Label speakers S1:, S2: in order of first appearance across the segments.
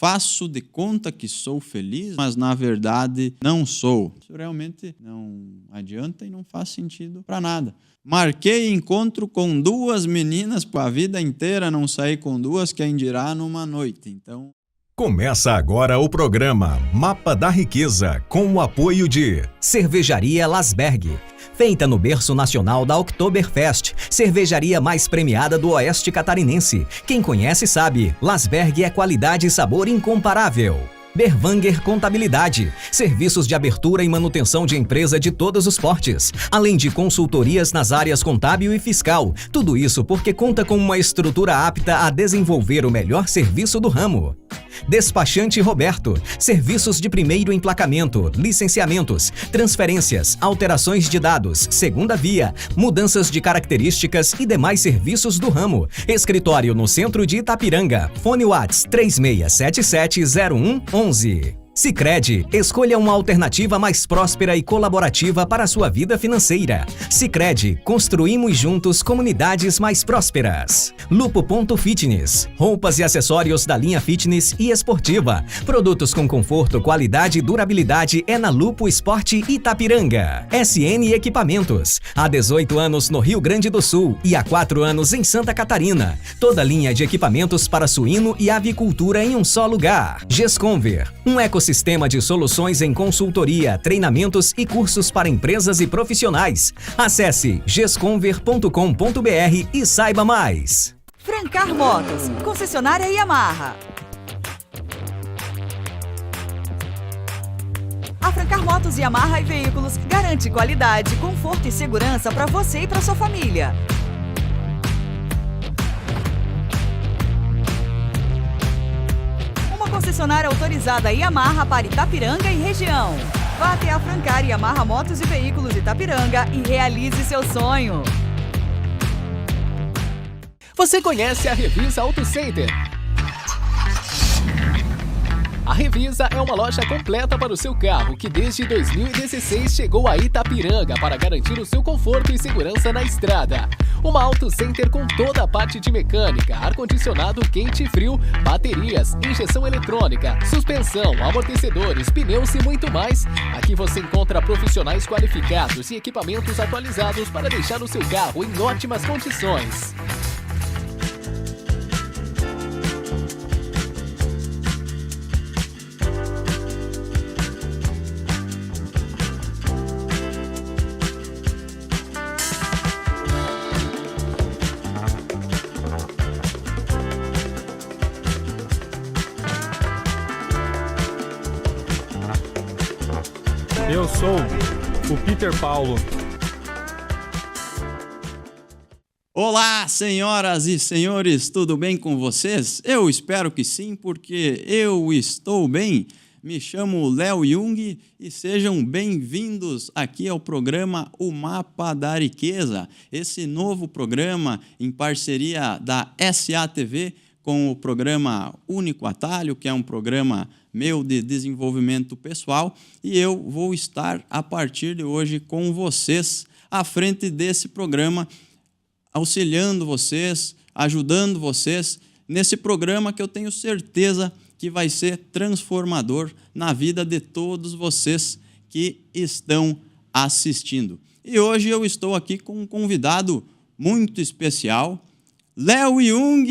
S1: faço de conta que sou feliz, mas na verdade não sou. Isso realmente não adianta e não faz sentido para nada. Marquei encontro com 2 meninas para a vida inteira, não saí com 2, quem dirá numa noite. Então...
S2: Começa agora o programa Mapa da Riqueza, com o apoio de Cervejaria Lasberg. Feita no berço nacional da Oktoberfest, cervejaria mais premiada do Oeste Catarinense. Quem conhece sabe, Lasberg é qualidade e sabor incomparável. Berwanger Contabilidade, serviços de abertura e manutenção de empresa de todos os portes, além de consultorias nas áreas contábil e fiscal. Tudo isso porque conta com uma estrutura apta a desenvolver o melhor serviço do ramo. Despachante Roberto, serviços de primeiro emplacamento, licenciamentos, transferências, alterações de dados, segunda via, mudanças de características e demais serviços do ramo. Escritório no centro de Itapiranga. Fone Whats 36770111. Sicredi, escolha uma alternativa mais próspera e colaborativa para a sua vida financeira. Sicredi, construímos juntos comunidades mais prósperas. Lupo.fitness, roupas e acessórios da linha fitness e esportiva. Produtos com conforto, qualidade e durabilidade é na Lupo Esporte Itapiranga. SN Equipamentos, há 18 anos no Rio Grande do Sul e há 4 anos em Santa Catarina. Toda linha de equipamentos para suíno e avicultura em um só lugar. Gesconver, um ecossistema de soluções em consultoria, treinamentos e cursos para empresas e profissionais. Acesse gesconver.com.br e saiba mais.
S3: Francar Motos, concessionária Yamaha. A Francar Motos Yamaha e Veículos garante qualidade, conforto e segurança para você e para sua família. Concessionária autorizada Yamaha para Itapiranga e região. Vá até a Francar Yamaha Motos e Veículos Itapiranga e realize seu sonho.
S4: Você conhece a Revisa Auto Center? A Revisa é uma loja completa para o seu carro que desde 2016 chegou a Itapiranga para garantir o seu conforto e segurança na estrada. Uma Auto Center com toda a parte de mecânica, ar-condicionado quente e frio, baterias, injeção eletrônica, suspensão, amortecedores, pneus e muito mais. Aqui você encontra profissionais qualificados e equipamentos atualizados para deixar o seu carro em ótimas condições.
S5: Eu sou o Peter Paulo.
S1: Olá, senhoras e senhores, tudo bem com vocês? Eu espero que sim, porque eu estou bem. Me chamo Léo Jung e sejam bem-vindos aqui ao programa O Mapa da Riqueza, esse novo programa em parceria da SATV com o programa Único Atalho, que é um programa meu de desenvolvimento pessoal, e eu vou estar a partir de hoje com vocês à frente desse programa, auxiliando vocês, ajudando vocês nesse programa que eu tenho certeza que vai ser transformador na vida de todos vocês que estão assistindo. E hoje eu estou aqui com um convidado muito especial, Léo Jung,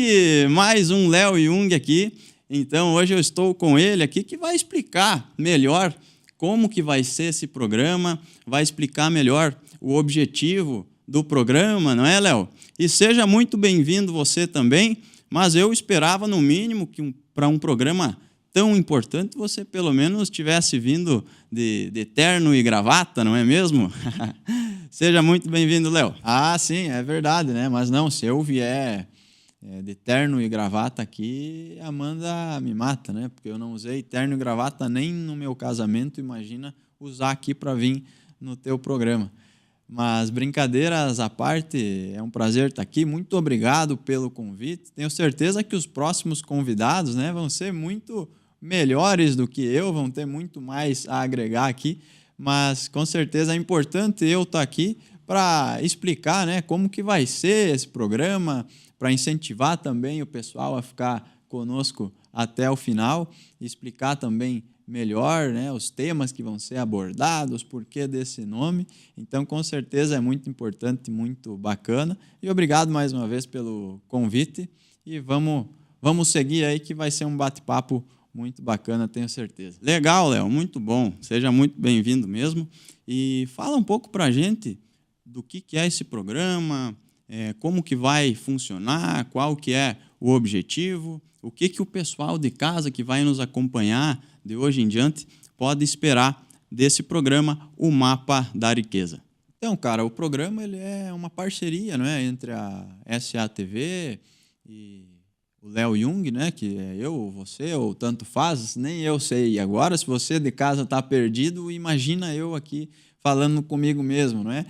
S1: mais um Léo Jung aqui. Então, hoje eu estou com ele aqui que vai explicar melhor como que vai ser esse programa, vai explicar melhor o objetivo do programa, não é, Léo? E seja muito bem-vindo você também, mas eu esperava, no mínimo, que para um programa tão importante, você pelo menos tivesse vindo de terno e gravata, não é mesmo? Seja muito bem-vindo, Léo. Ah, sim, é verdade, né? Mas não, se eu vier de terno e gravata aqui, a Amanda me mata, né? Porque eu não usei terno e gravata nem no meu casamento, imagina usar aqui para vir no teu programa. Mas brincadeiras à parte, é um prazer estar aqui. Muito obrigado pelo convite. Tenho certeza que os próximos convidados, né, vão ser muito melhores do que eu, vão ter muito mais a agregar aqui. Mas com certeza é importante eu estar aqui para explicar, né, como que vai ser esse programa, para incentivar também o pessoal a ficar conosco até o final, explicar também melhor, né, os temas que vão ser abordados, por que desse nome. Então, com certeza é muito importante, muito bacana. E obrigado mais uma vez pelo convite. E vamos seguir aí, que vai ser um bate-papo muito bacana, tenho certeza. Legal, Léo, muito bom. Seja muito bem-vindo mesmo. E fala um pouco para a gente do que é esse programa, como que vai funcionar, qual que é o objetivo, o que o pessoal de casa que vai nos acompanhar de hoje em diante pode esperar desse programa, o Mapa da Riqueza. Então, cara, o programa ele é uma parceria, né, entre a SATV e o Léo Jung, né, que é eu, você, ou tanto faz, nem eu sei. E agora, se você de casa está perdido, imagina eu aqui falando comigo mesmo, não é?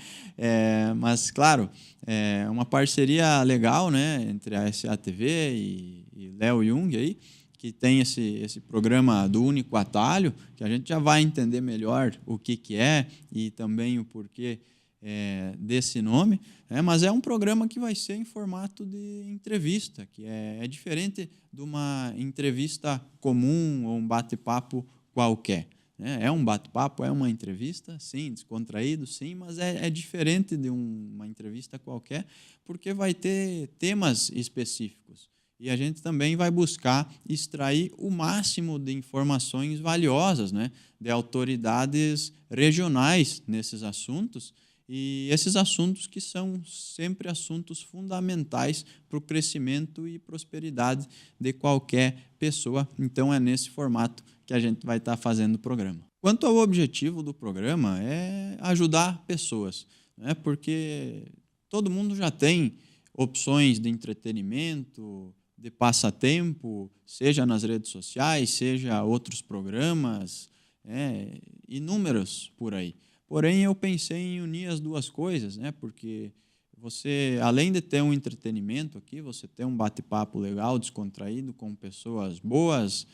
S1: Mas, claro, é uma parceria legal, né, entre a SATV e Léo Jung aí, que tem esse programa do Único Atalho, que a gente já vai entender melhor o que é e também o porquê desse nome, mas é um programa que vai ser em formato de entrevista, que é diferente de uma entrevista comum ou um bate-papo qualquer. É um bate-papo, é uma entrevista, sim, descontraído, sim, mas é diferente de uma entrevista qualquer, porque vai ter temas específicos. E a gente também vai buscar extrair o máximo de informações valiosas, né, de autoridades regionais nesses assuntos, e esses assuntos que são sempre assuntos fundamentais para o crescimento e prosperidade de qualquer pessoa. Então, é nesse formato que a gente vai estar fazendo o programa. Quanto ao objetivo do programa, é ajudar pessoas, né, porque todo mundo já tem opções de entretenimento, de passatempo, seja nas redes sociais, seja outros programas, inúmeros por aí. Porém, eu pensei em unir as duas coisas, né? Porque você, além de ter um entretenimento aqui, você tem um bate-papo legal, descontraído, com pessoas boas,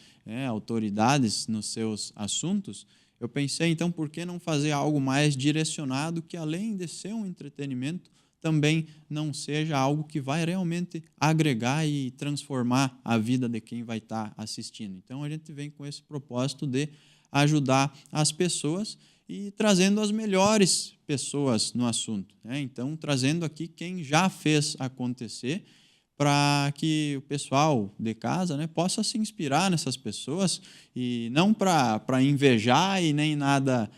S1: autoridades nos seus assuntos. Eu pensei, então, por que não fazer algo mais direcionado que, além de ser um entretenimento, também não seja algo que vai realmente agregar e transformar a vida de quem vai estar assistindo. Então, a gente vem com esse propósito de ajudar as pessoas e trazendo as melhores pessoas no assunto, né? Então, trazendo aqui quem já fez acontecer, para que o pessoal de casa, né, possa se inspirar nessas pessoas, e não para invejar e nem nada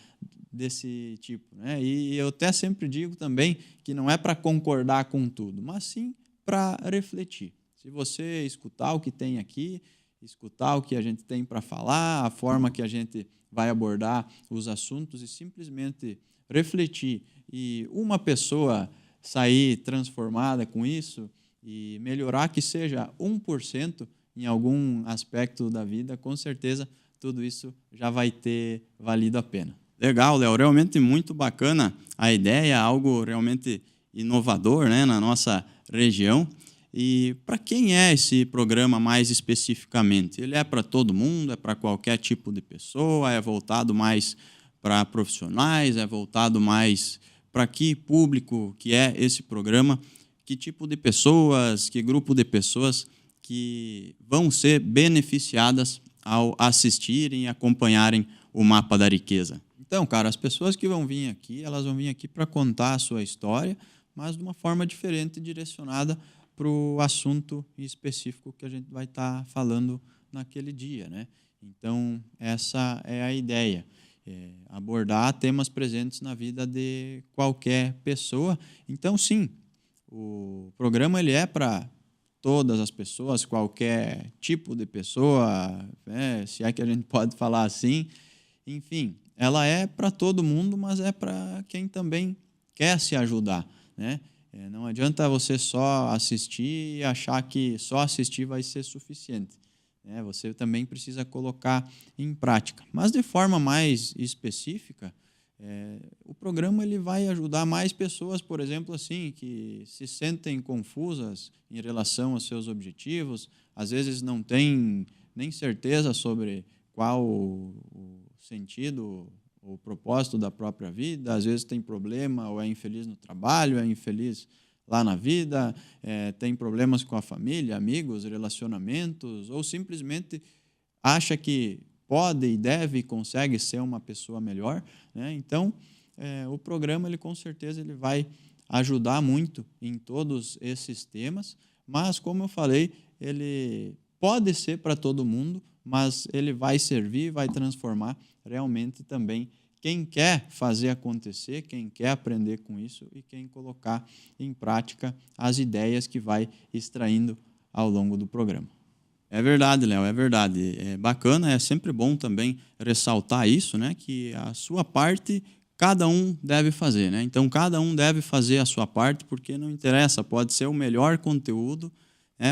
S1: desse tipo, né? E eu até sempre digo também que não é para concordar com tudo, mas sim para refletir. Se você escutar o que tem aqui, escutar o que a gente tem para falar, a forma que a gente vai abordar os assuntos e simplesmente refletir, e uma pessoa sair transformada com isso e melhorar, que seja 1% em algum aspecto da vida, com certeza tudo isso já vai ter valido a pena. Legal, Léo, realmente muito bacana a ideia, algo realmente inovador, né, na nossa região. E para quem é esse programa mais especificamente? Ele é para todo mundo, é para qualquer tipo de pessoa, é voltado mais para profissionais, é voltado mais para que público que é esse programa? Que tipo de pessoas, que grupo de pessoas que vão ser beneficiadas ao assistirem e acompanharem o Mapa da Riqueza? Então, cara, as pessoas que vão vir aqui, elas vão vir aqui para contar a sua história, mas de uma forma diferente, direcionada para o assunto específico que a gente vai estar falando naquele dia, né? Então, essa é a ideia, abordar temas presentes na vida de qualquer pessoa. Então, sim, o programa ele é para todas as pessoas, qualquer tipo de pessoa, se é que a gente pode falar assim. Enfim, ela é para todo mundo, mas é para quem também quer se ajudar, né? Não adianta você só assistir e achar que só assistir vai ser suficiente, né? Você também precisa colocar em prática. Mas de forma mais específica, o programa ele vai ajudar mais pessoas, por exemplo, assim, que se sentem confusas em relação aos seus objetivos, às vezes não têm nem certeza sobre qual o sentido, o propósito da própria vida, às vezes tem problema, ou é infeliz no trabalho, é infeliz lá na vida, tem problemas com a família, amigos, relacionamentos, ou simplesmente acha que pode e deve e consegue ser uma pessoa melhor, né? Então, o programa, ele com certeza ele vai ajudar muito em todos esses temas, mas, como eu falei, ele pode ser para todo mundo, mas ele vai servir, vai transformar realmente também quem quer fazer acontecer, quem quer aprender com isso e quem colocar em prática as ideias que vai extraindo ao longo do programa. É verdade, Léo, é verdade. É bacana, é sempre bom também ressaltar isso, né? Que a sua parte cada um deve fazer, né? Então, cada um deve fazer a sua parte, porque não interessa, pode ser o melhor conteúdo,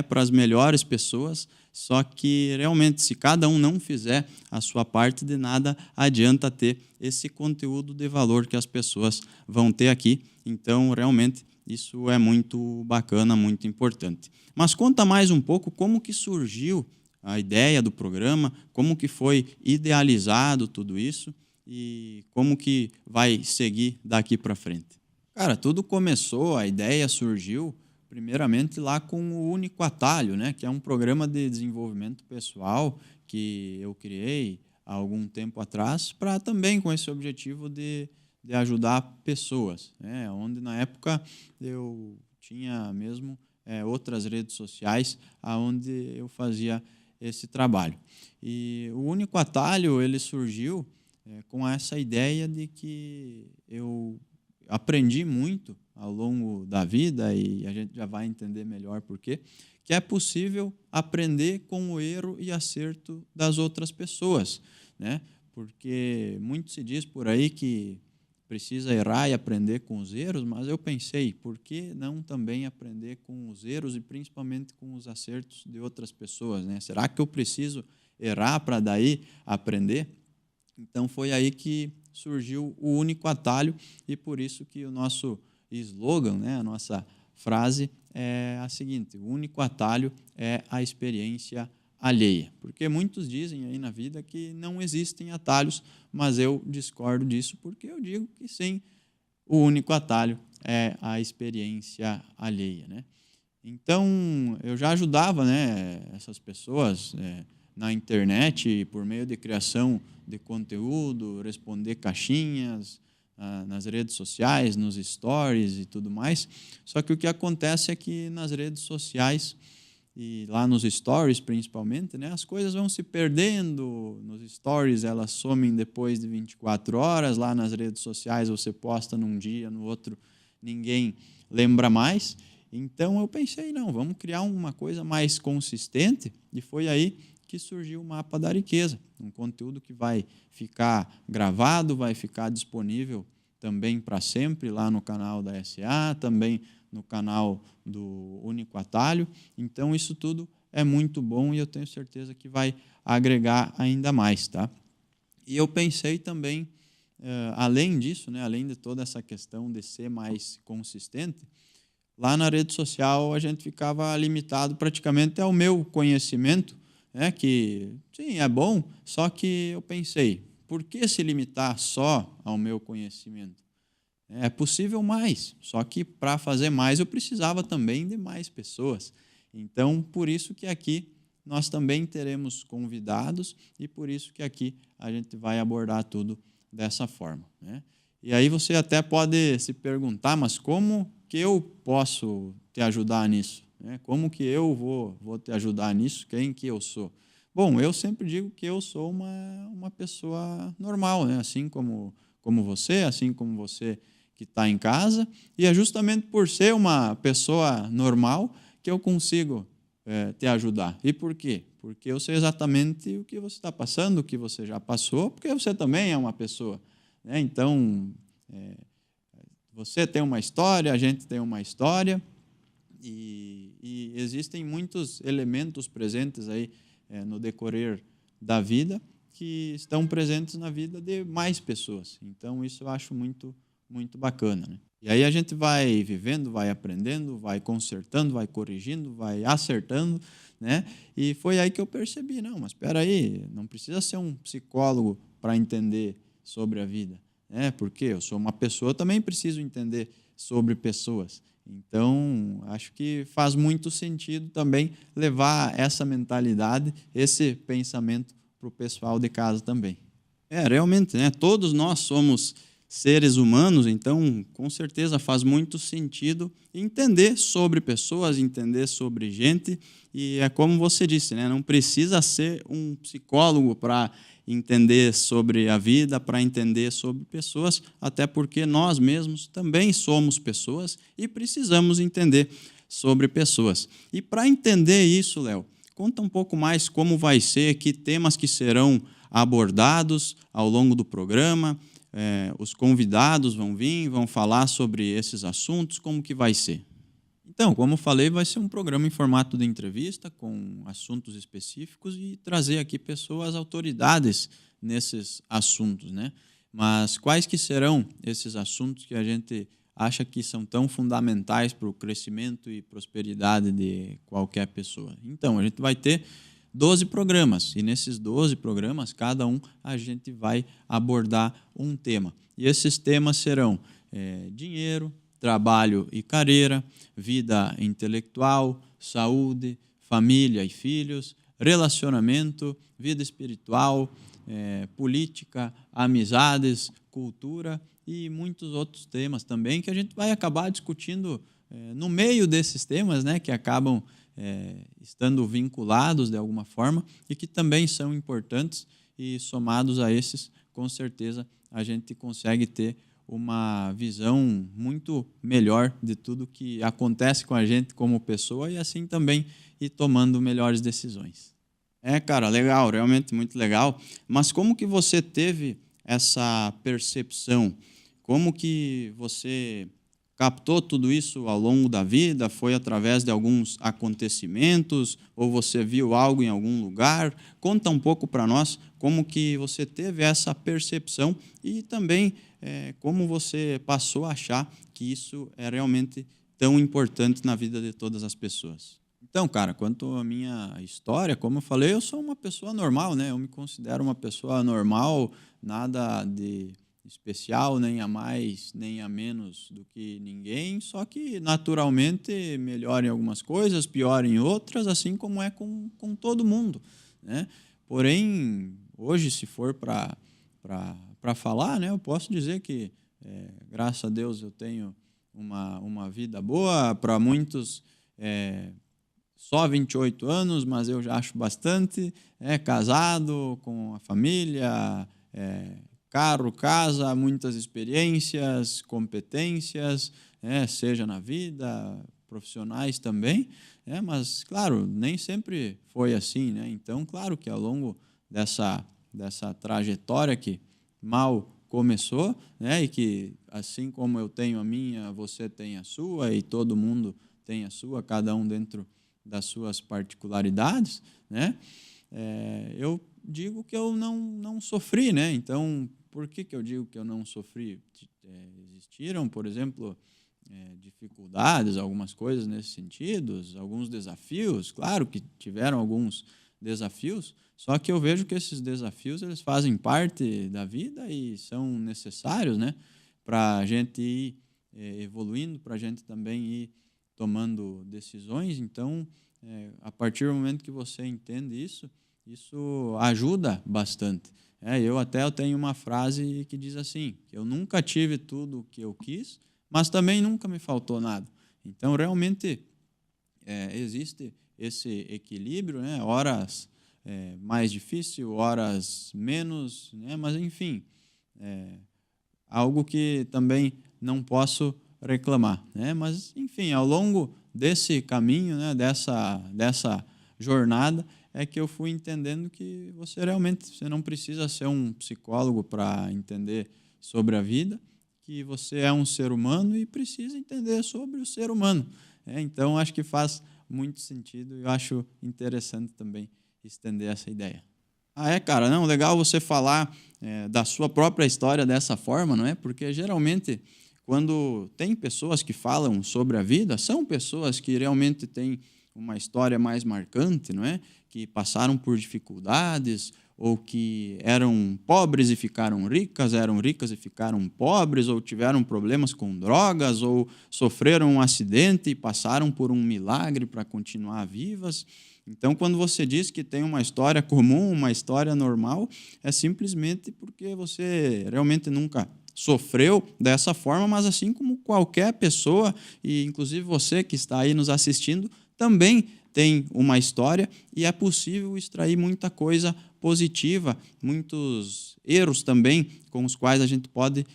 S1: para as melhores pessoas, só que realmente, se cada um não fizer a sua parte, de nada adianta ter esse conteúdo de valor que as pessoas vão ter aqui. Então, realmente, isso é muito bacana, muito importante. Mas conta mais um pouco como que surgiu a ideia do programa, como que foi idealizado tudo isso e como que vai seguir daqui para frente. Cara, tudo começou, a ideia surgiu primeiramente lá com o Único Atalho, né, que é um programa de desenvolvimento pessoal que eu criei há algum tempo atrás, para também com esse objetivo de ajudar pessoas, né, onde na época eu tinha mesmo outras redes sociais onde eu fazia esse trabalho. E o Único Atalho, ele surgiu com essa ideia de que eu aprendi muito ao longo da vida, e a gente já vai entender melhor por quê, que é possível aprender com o erro e acerto das outras pessoas, né? Porque muito se diz por aí que precisa errar e aprender com os erros, mas eu pensei, por que não também aprender com os erros e principalmente com os acertos de outras pessoas, né? Será que eu preciso errar para daí aprender? Então foi aí que surgiu o Único Atalho, e por isso que o nosso slogan, né, a nossa frase é a seguinte: o único atalho é a experiência alheia. Porque muitos dizem aí na vida que não existem atalhos, mas eu discordo disso, porque eu digo que sim, o único atalho é a experiência alheia, né? Então, eu já ajudava, né, essas pessoas na internet, por meio de criação de conteúdo, responder caixinhas nas redes sociais, nos stories e tudo mais. Só que o que acontece é que nas redes sociais e lá nos stories principalmente, né, as coisas vão se perdendo. Nos stories elas somem depois de 24 horas, lá nas redes sociais você posta num dia, no outro ninguém lembra mais. Então eu pensei, não, vamos criar uma coisa mais consistente, e foi aí que surgiu o Mapa da Riqueza, um conteúdo que vai ficar gravado, vai ficar disponível também para sempre lá no canal da SA, também no canal do Único Atalho. Então isso tudo é muito bom e eu tenho certeza que vai agregar ainda mais, tá? E eu pensei também, além disso, né, além de toda essa questão de ser mais consistente, lá na rede social a gente ficava limitado praticamente ao meu conhecimento, que sim, é bom, só que eu pensei, por que se limitar só ao meu conhecimento? É possível mais, só que para fazer mais eu precisava também de mais pessoas. Então, por isso que aqui nós também teremos convidados e por isso que aqui a gente vai abordar tudo dessa forma, né? E aí você até pode se perguntar, mas como que eu posso te ajudar nisso? Como que eu vou te ajudar nisso? Quem que eu sou? Bom, eu sempre digo que eu sou uma pessoa normal, né? Assim como você, assim como você que está em casa, e é justamente por ser uma pessoa normal que eu consigo te ajudar. E por quê? Porque eu sei exatamente o que você está passando, o que você já passou, porque você também é uma pessoa, né? Então, você tem uma história, a gente tem uma história, e existem muitos elementos presentes aí no decorrer da vida que estão presentes na vida de mais pessoas. Então, isso eu acho muito, muito bacana, né? E aí a gente vai vivendo, vai aprendendo, vai consertando, vai corrigindo, vai acertando, né? E foi aí que eu percebi, não, mas espera aí, não precisa ser um psicólogo para entender sobre a vida, né? Porque eu sou uma pessoa, também preciso entender sobre pessoas. Então, acho que faz muito sentido também levar essa mentalidade, esse pensamento para o pessoal de casa também. Realmente, né? Todos nós somos seres humanos, então, com certeza, faz muito sentido entender sobre pessoas, entender sobre gente, e é como você disse, né? Não precisa ser um psicólogo para entender sobre a vida, para entender sobre pessoas, até porque nós mesmos também somos pessoas e precisamos entender sobre pessoas. E para entender isso, Léo, conta um pouco mais como vai ser, que temas que serão abordados ao longo do programa. Os convidados vão vir, vão falar sobre esses assuntos, como que vai ser? Então, como eu falei, vai ser um programa em formato de entrevista, com assuntos específicos e trazer aqui pessoas, autoridades nesses assuntos, né? Mas quais que serão esses assuntos que a gente acha que são tão fundamentais para o crescimento e prosperidade de qualquer pessoa? Então, a gente vai ter 12 programas, e nesses 12 programas, cada um a gente vai abordar um tema. E esses temas serão dinheiro, trabalho e carreira, vida intelectual, saúde, família e filhos, relacionamento, vida espiritual, política, amizades, cultura e muitos outros temas também que a gente vai acabar discutindo no meio desses temas, né, que acabam estando vinculados de alguma forma e que também são importantes, e somados a esses, com certeza, a gente consegue ter uma visão muito melhor de tudo que acontece com a gente como pessoa e assim também ir tomando melhores decisões. Cara, legal, realmente muito legal. Mas como que você teve essa percepção? Como que você captou tudo isso ao longo da vida? Foi através de alguns acontecimentos ou você viu algo em algum lugar? Conta um pouco para nós como que você teve essa percepção e também como você passou a achar que isso é realmente tão importante na vida de todas as pessoas. Então, cara, quanto à minha história, como eu falei, eu sou uma pessoa normal, né? Eu me considero uma pessoa normal, nada de especial, nem a mais, nem a menos do que ninguém, só que naturalmente melhor em algumas coisas, pior em outras, assim como é com todo mundo, né? Porém, hoje, se for para falar, né, eu posso dizer que, graças a Deus, eu tenho uma vida boa. Para muitos, só 28 anos, mas eu já acho bastante. Casado, com a família, carro, casa, muitas experiências, competências, seja na vida, profissionais também, mas, claro, nem sempre foi assim, né? Então, claro que ao longo dessa trajetória que mal começou, né, e que, assim como eu tenho a minha, você tem a sua, e todo mundo tem a sua, cada um dentro das suas particularidades, né? Eu digo que eu não sofri, né? Então, por que eu digo que eu não sofri? Existiram, por exemplo, dificuldades, algumas coisas nesse sentido, alguns desafios, claro que tiveram alguns desafios, só que eu vejo que esses desafios eles fazem parte da vida e são necessários, né, para a gente ir evoluindo, para a gente também ir tomando decisões. Então, a partir do momento que você entende isso ajuda bastante. Eu tenho uma frase que diz assim, que eu nunca tive tudo o que eu quis, mas também nunca me faltou nada. Então, realmente, existe esse equilíbrio, né? Horas mais difícil, horas menos, né? Mas, enfim, algo que também não posso reclamar, né? Mas, enfim, ao longo desse caminho, né? dessa jornada, é que eu fui entendendo que você não precisa ser um psicólogo para entender sobre a vida, que você é um ser humano e precisa entender sobre o ser humano. Então, acho que faz muito sentido e eu acho interessante também estender essa ideia. Cara, não, legal você falar da sua própria história dessa forma, não é? Porque, geralmente, quando tem pessoas que falam sobre a vida, são pessoas que realmente têm uma história mais marcante, não é? Que passaram por dificuldades ou que eram pobres e ficaram ricas, eram ricas e ficaram pobres, ou tiveram problemas com drogas, ou sofreram um acidente e passaram por um milagre para continuar vivas. Então, quando você diz que tem uma história comum, uma história normal, é simplesmente porque você realmente nunca sofreu dessa forma, mas assim como qualquer pessoa, e inclusive você que está aí nos assistindo, também tem uma história e é possível extrair muita coisa positiva, muitos erros também com os quais a gente pode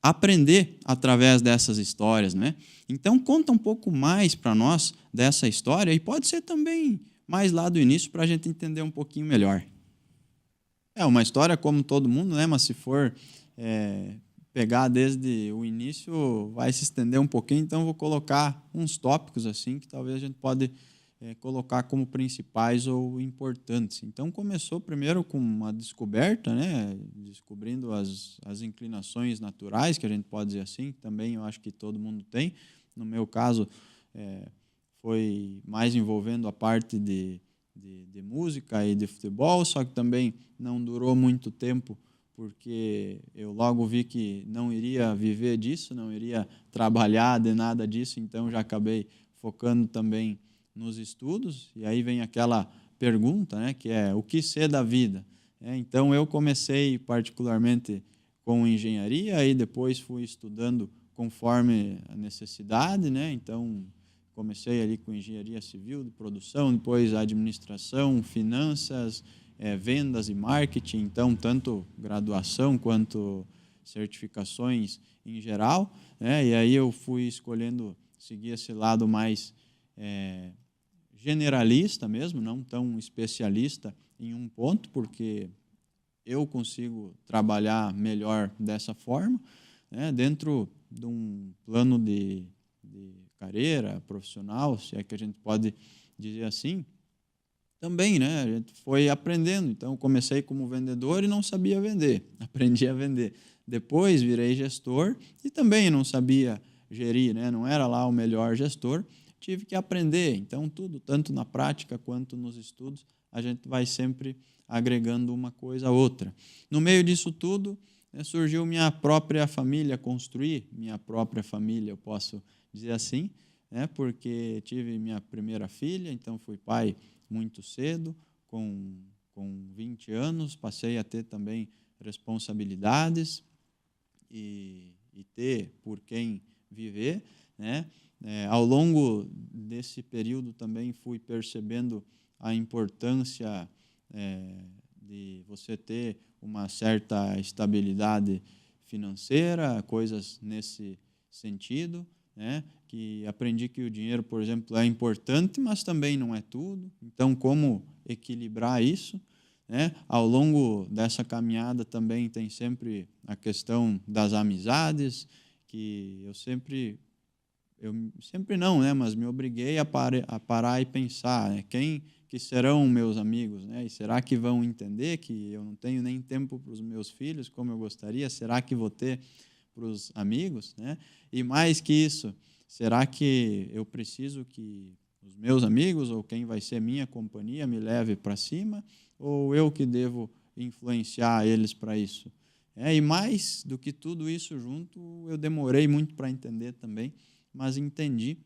S1: aprender através dessas histórias, né? Então, conta um pouco mais para nós dessa história e pode ser também mais lá do início para a gente entender um pouquinho melhor. É uma história como todo mundo, né? Mas se for pegar desde o início, vai se estender um pouquinho, então vou colocar uns tópicos assim que talvez a gente pode colocar como principais ou importantes. Então, começou primeiro com uma descoberta, né? Descobrindo as inclinações naturais, que a gente pode dizer assim, também eu acho que todo mundo tem. No meu caso, foi mais envolvendo a parte de música e de futebol, só que também não durou muito tempo, porque eu logo vi que não iria viver disso, não iria trabalhar de nada disso, então já acabei focando também nos estudos, e aí vem aquela pergunta, né, que é o que ser da vida? Então eu comecei particularmente com engenharia, e depois fui estudando conforme a necessidade, né? Então comecei ali com engenharia civil, de produção, depois administração, finanças, vendas e marketing, então tanto graduação quanto certificações em geral, né? E aí eu fui escolhendo seguir esse lado mais generalista mesmo, não tão especialista em um ponto, porque eu consigo trabalhar melhor dessa forma, né? Dentro de um plano de carreira profissional, se é que a gente pode dizer assim. Também, né? A gente foi aprendendo. Então, eu comecei como vendedor e não sabia vender. Aprendi a vender. Depois, virei gestor e também não sabia gerir, né? Não era lá o melhor gestor. Tive que aprender. Então, tudo, tanto na prática quanto nos estudos, a gente vai sempre agregando uma coisa a outra. No meio disso tudo, surgiu minha própria família, construir minha própria família, eu posso dizer assim, né? Porque tive minha primeira filha, então fui pai muito cedo, com 20 anos, passei a ter também responsabilidades e ter por quem viver, né? Ao longo desse período também fui percebendo a importância de você ter uma certa estabilidade financeira, coisas nesse sentido, né? Que aprendi que o dinheiro, por exemplo, é importante, mas também não é tudo. Então, como equilibrar isso, né? Ao longo dessa caminhada também tem sempre a questão das amizades, que eu sempre não, né? Mas me obriguei a parar e pensar, né? Quem que serão meus amigos, né? E será que vão entender que eu não tenho nem tempo para os meus filhos como eu gostaria? Será que vou ter para os amigos, né? E mais que isso, será que eu preciso que os meus amigos ou quem vai ser minha companhia me leve para cima, ou eu que devo influenciar eles para isso? E mais do que tudo isso junto, eu demorei muito para entender também, mas entendi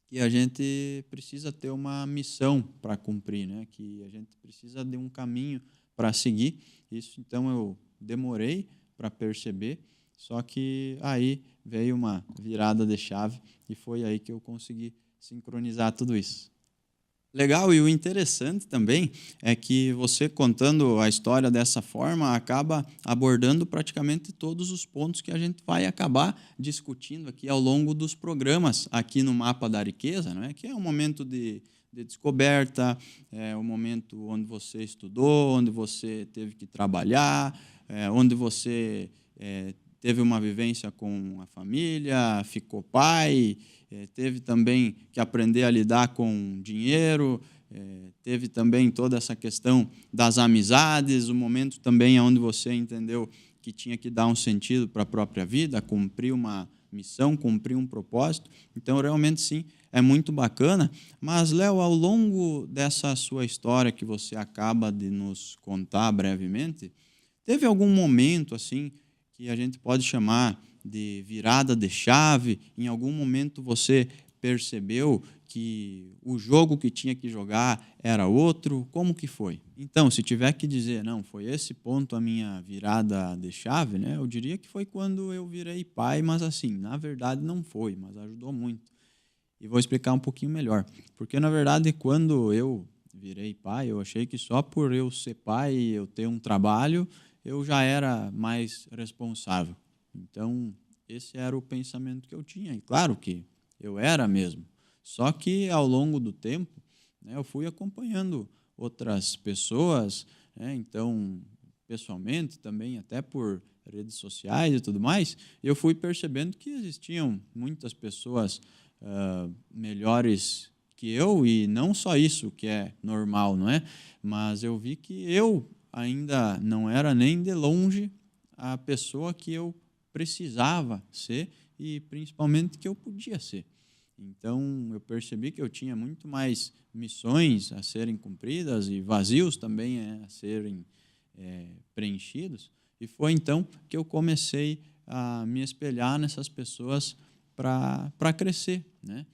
S1: que a gente precisa ter uma missão para cumprir, né? Que a gente precisa de um caminho para seguir. Isso, então, eu demorei para perceber, só que aí veio uma virada de chave e foi aí que eu consegui sincronizar tudo isso. Legal, e o interessante também é que você contando a história dessa forma acaba abordando praticamente todos os pontos que a gente vai acabar discutindo aqui ao longo dos programas aqui no Mapa da Riqueza, né? Que é um momento de descoberta, é um momento onde você estudou, onde você teve que trabalhar, onde você teve uma vivência com a família, ficou pai, teve também que aprender a lidar com dinheiro, teve também toda essa questão das amizades, o momento também onde você entendeu que tinha que dar um sentido para a própria vida, cumprir uma missão, cumprir um propósito. Então, realmente, sim, é muito bacana. Mas, Léo, ao longo dessa sua história que você acaba de nos contar brevemente, teve algum momento assim que a gente pode chamar de virada de chave? Em algum momento você percebeu que o jogo que tinha que jogar era outro? Como que foi? Então, se tiver que dizer, não, foi esse ponto a minha virada de chave, né? Eu diria que foi quando eu virei pai, mas assim, na verdade não foi, mas ajudou muito. E vou explicar um pouquinho melhor. Porque, na verdade, quando eu virei pai, eu achei que só por eu ser pai e eu ter um trabalho, eu já era mais responsável. Então, esse era o pensamento que eu tinha. E claro que eu era mesmo. Só que, ao longo do tempo, né, eu fui acompanhando outras pessoas, né, então, pessoalmente, também até por redes sociais e tudo mais, eu fui percebendo que existiam muitas pessoas melhores que eu, e não só isso, que é normal, não é? Mas eu vi que eu ainda não era nem de longe a pessoa que eu precisava ser e principalmente que eu podia ser. Então, eu percebi que eu tinha muito mais missões a serem cumpridas e vazios também a serem preenchidos. E foi então que eu comecei a me espelhar nessas pessoas para crescer, né?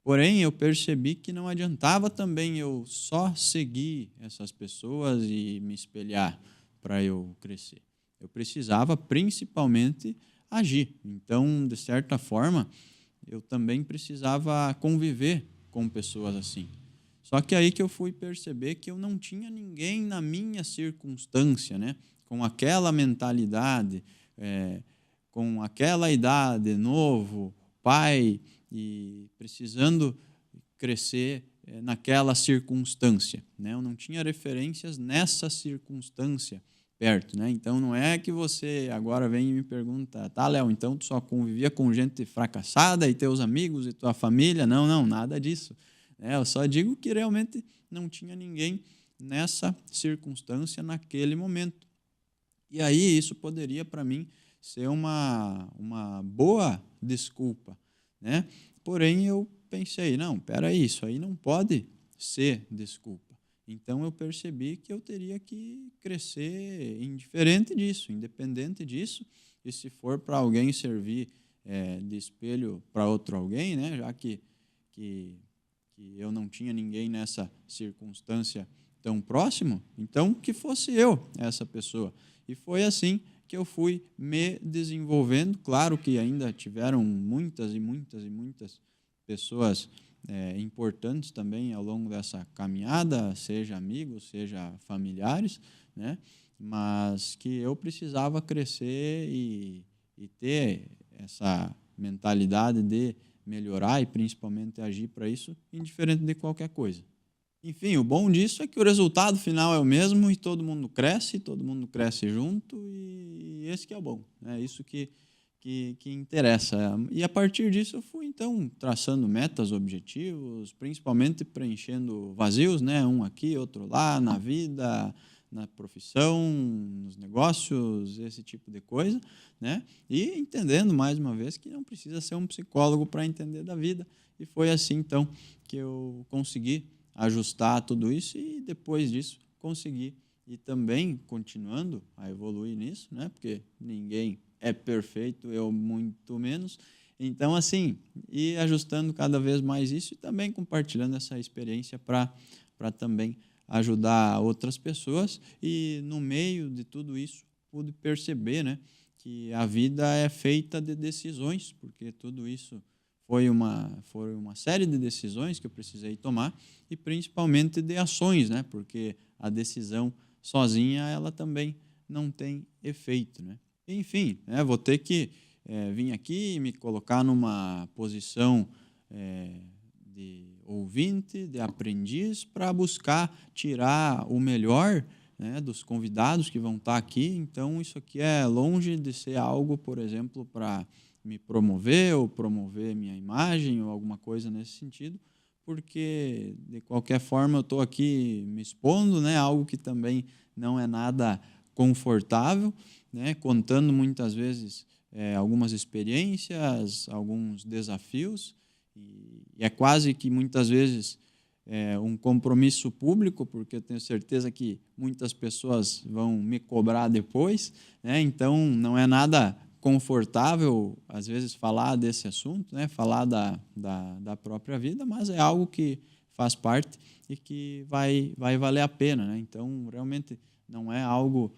S1: Porém, eu percebi que não adiantava também eu só seguir essas pessoas e me espelhar para eu crescer. Eu precisava principalmente agir. Então, de certa forma, eu também precisava conviver com pessoas assim. Só que aí que eu fui perceber que eu não tinha ninguém na minha circunstância, né? Com aquela mentalidade, com aquela idade, novo, pai, e precisando crescer naquela circunstância, né? Eu não tinha referências nessa circunstância perto, né? Então, não é que você agora vem e me pergunta, tá, Léo, então tu só convivia com gente fracassada e teus amigos e tua família? Não, não, nada disso. Eu só digo que realmente não tinha ninguém nessa circunstância naquele momento. E aí isso poderia, para mim, ser uma boa desculpa, né? Porém, eu pensei, não, peraí, isso aí não pode ser desculpa. Então, eu percebi que eu teria que crescer indiferente disso, independente disso, e se for para alguém servir de espelho para outro alguém, né? Já que eu não tinha ninguém nessa circunstância tão próximo, então que fosse eu essa pessoa. E foi assim que eu fui me desenvolvendo. Claro que ainda tiveram muitas e muitas e muitas pessoas importantes também ao longo dessa caminhada, seja amigos, seja familiares, né? Mas que eu precisava crescer e ter essa mentalidade de melhorar e principalmente agir para isso, indiferente de qualquer coisa. Enfim, o bom disso é que o resultado final é o mesmo e todo mundo cresce junto, e esse que é o bom, é isso que interessa. E a partir disso eu fui então traçando metas, objetivos, principalmente preenchendo vazios, né? Um aqui, outro lá, na vida, na profissão, nos negócios, esse tipo de coisa, né? E entendendo mais uma vez que não precisa ser um psicólogo para entender da vida. E foi assim então que eu consegui ajustar tudo isso e depois disso consegui ir também continuando a evoluir nisso, né? Porque ninguém é perfeito, eu muito menos. Então, assim, ir ajustando cada vez mais isso e também compartilhando essa experiência para também ajudar outras pessoas. E no meio de tudo isso, pude perceber, né, que a vida é feita de decisões, porque tudo isso foi uma série de decisões que eu precisei tomar e principalmente de ações, né, porque a decisão sozinha ela também não tem efeito, né? Enfim, vou ter que vir aqui e me colocar numa posição de ouvinte, de aprendiz, para buscar tirar o melhor, né, dos convidados que vão estar aqui. Então, isso aqui é longe de ser algo, por exemplo, para me promover ou promover minha imagem ou alguma coisa nesse sentido, porque, de qualquer forma, eu estou aqui me expondo, né, algo que também não é nada confortável, né, contando muitas vezes algumas experiências, alguns desafios, e é quase que muitas vezes um compromisso público, porque eu tenho certeza que muitas pessoas vão me cobrar depois, né? Então, não é nada confortável, às vezes, falar desse assunto, né? Falar da própria vida, mas é algo que faz parte e que vai valer a pena, né? Então, realmente, não é algo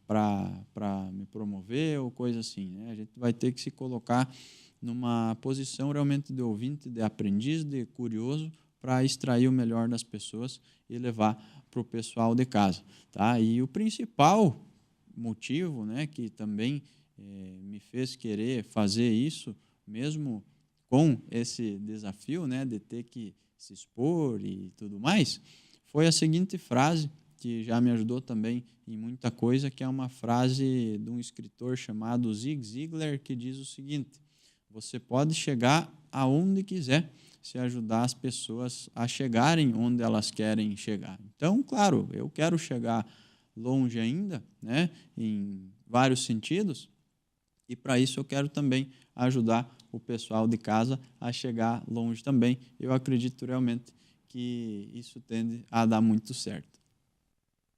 S1: para me promover ou coisa assim, né? A gente vai ter que se colocar numa posição realmente de ouvinte, de aprendiz, de curioso, para extrair o melhor das pessoas e levar para o pessoal de casa, tá? E o principal motivo, né, que também me fez querer fazer isso, mesmo com esse desafio, né, de ter que se expor e tudo mais, foi a seguinte frase, que já me ajudou também em muita coisa, que é uma frase de um escritor chamado Zig Ziglar, que diz o seguinte: você pode chegar aonde quiser, se ajudar as pessoas a chegarem onde elas querem chegar. Então, claro, eu quero chegar longe ainda, né, em vários sentidos, e para isso eu quero também ajudar o pessoal de casa a chegar longe também. Eu acredito realmente que isso tende a dar muito certo.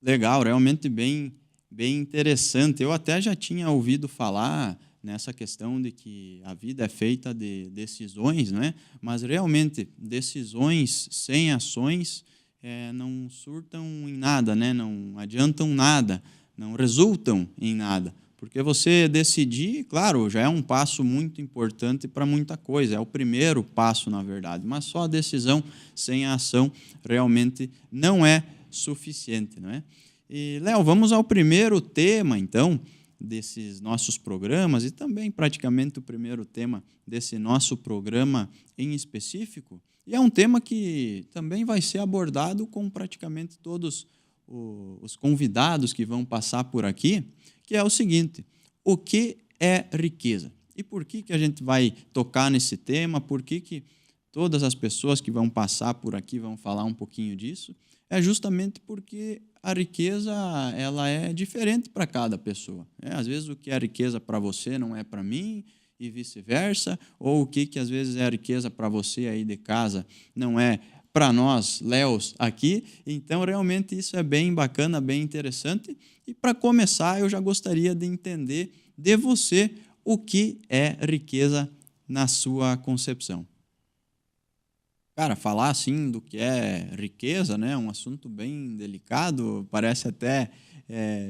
S1: Legal, realmente bem interessante. Eu até já tinha ouvido falar nessa questão de que a vida é feita de decisões, né? Mas realmente decisões sem ações não surtam em nada, né? Não adiantam nada, não resultam em nada. Porque você decidir, claro, já é um passo muito importante para muita coisa, é o primeiro passo, na verdade, mas só a decisão sem a ação realmente não é suficiente, não é? E, Léo, vamos ao primeiro tema, então, desses nossos programas e também praticamente o primeiro tema desse nosso programa em específico. E é um tema que também vai ser abordado com praticamente todos os convidados que vão passar por aqui, que é o seguinte: o que é riqueza? E por que a gente vai tocar nesse tema? Por que todas as pessoas que vão passar por aqui vão falar um pouquinho disso? É justamente porque a riqueza ela é diferente para cada pessoa. Às vezes o que é riqueza para você não é para mim e vice-versa, ou o que às vezes é riqueza para você aí de casa não é para nós, Léos, aqui. Então, realmente, isso é bem bacana, bem interessante. E, para começar, eu já gostaria de entender de você o que é riqueza na sua concepção. Cara, falar assim do que é riqueza, né, é um assunto bem delicado, parece até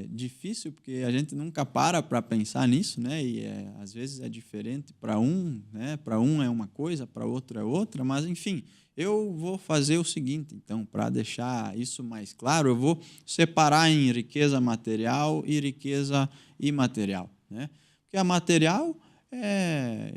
S1: difícil, porque a gente nunca para pensar nisso, né, e às vezes é diferente para um, né, para um é uma coisa, para outro é outra, mas enfim, eu vou fazer o seguinte, então, para deixar isso mais claro, eu vou separar em riqueza material e riqueza imaterial, né? Porque a material,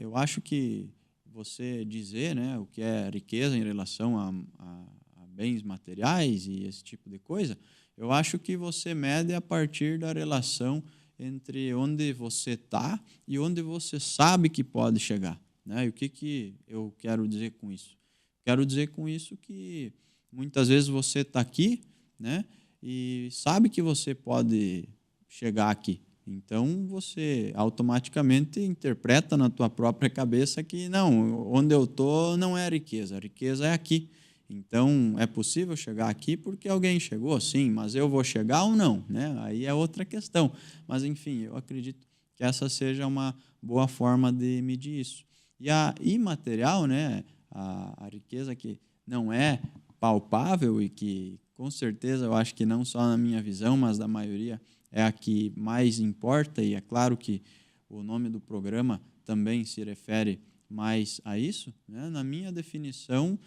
S1: eu acho que você dizer, né, o que é riqueza em relação a bens materiais e esse tipo de coisa, eu acho que você mede a partir da relação entre onde você está e onde você sabe que pode chegar, né? E o que eu quero dizer com isso? Quero dizer com isso que muitas vezes você está aqui, né, e sabe que você pode chegar aqui. Então, você automaticamente interpreta na tua própria cabeça que não, onde eu estou não é riqueza, a riqueza é aqui. Então, é possível chegar aqui porque alguém chegou, sim, mas eu vou chegar ou não, né? Aí é outra questão. Mas, enfim, eu acredito que essa seja uma boa forma de medir isso. E a imaterial, né, a riqueza que não é palpável e que, com certeza, eu acho que não só na minha visão, mas da maioria, é a que mais importa, e é claro que o nome do programa também se refere mais a isso, né? Na minha definição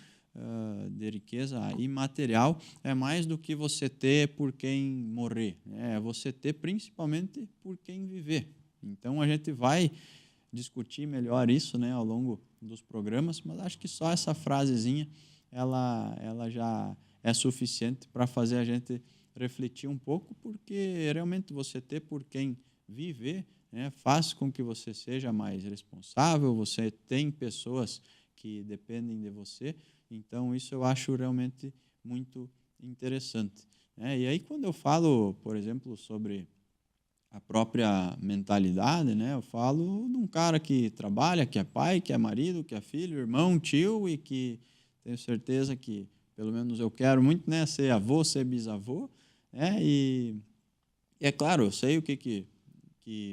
S1: de riqueza imaterial, é mais do que você ter por quem morrer, é você ter principalmente por quem viver. Então, a gente vai discutir melhor isso, né, ao longo dos programas, mas acho que só essa frasezinha ela já é suficiente para fazer a gente refletir um pouco, porque realmente você ter por quem viver, né, faz com que você seja mais responsável, você tem pessoas que dependem de você, então isso eu acho realmente muito interessante, né? E aí, quando eu falo, por exemplo, sobre a própria mentalidade, né? Eu falo de um cara que trabalha, que é pai, que é marido, que é filho, irmão, tio, e que tenho certeza que, pelo menos eu quero muito, né, ser avô, ser bisavô, né? E é claro, eu sei o que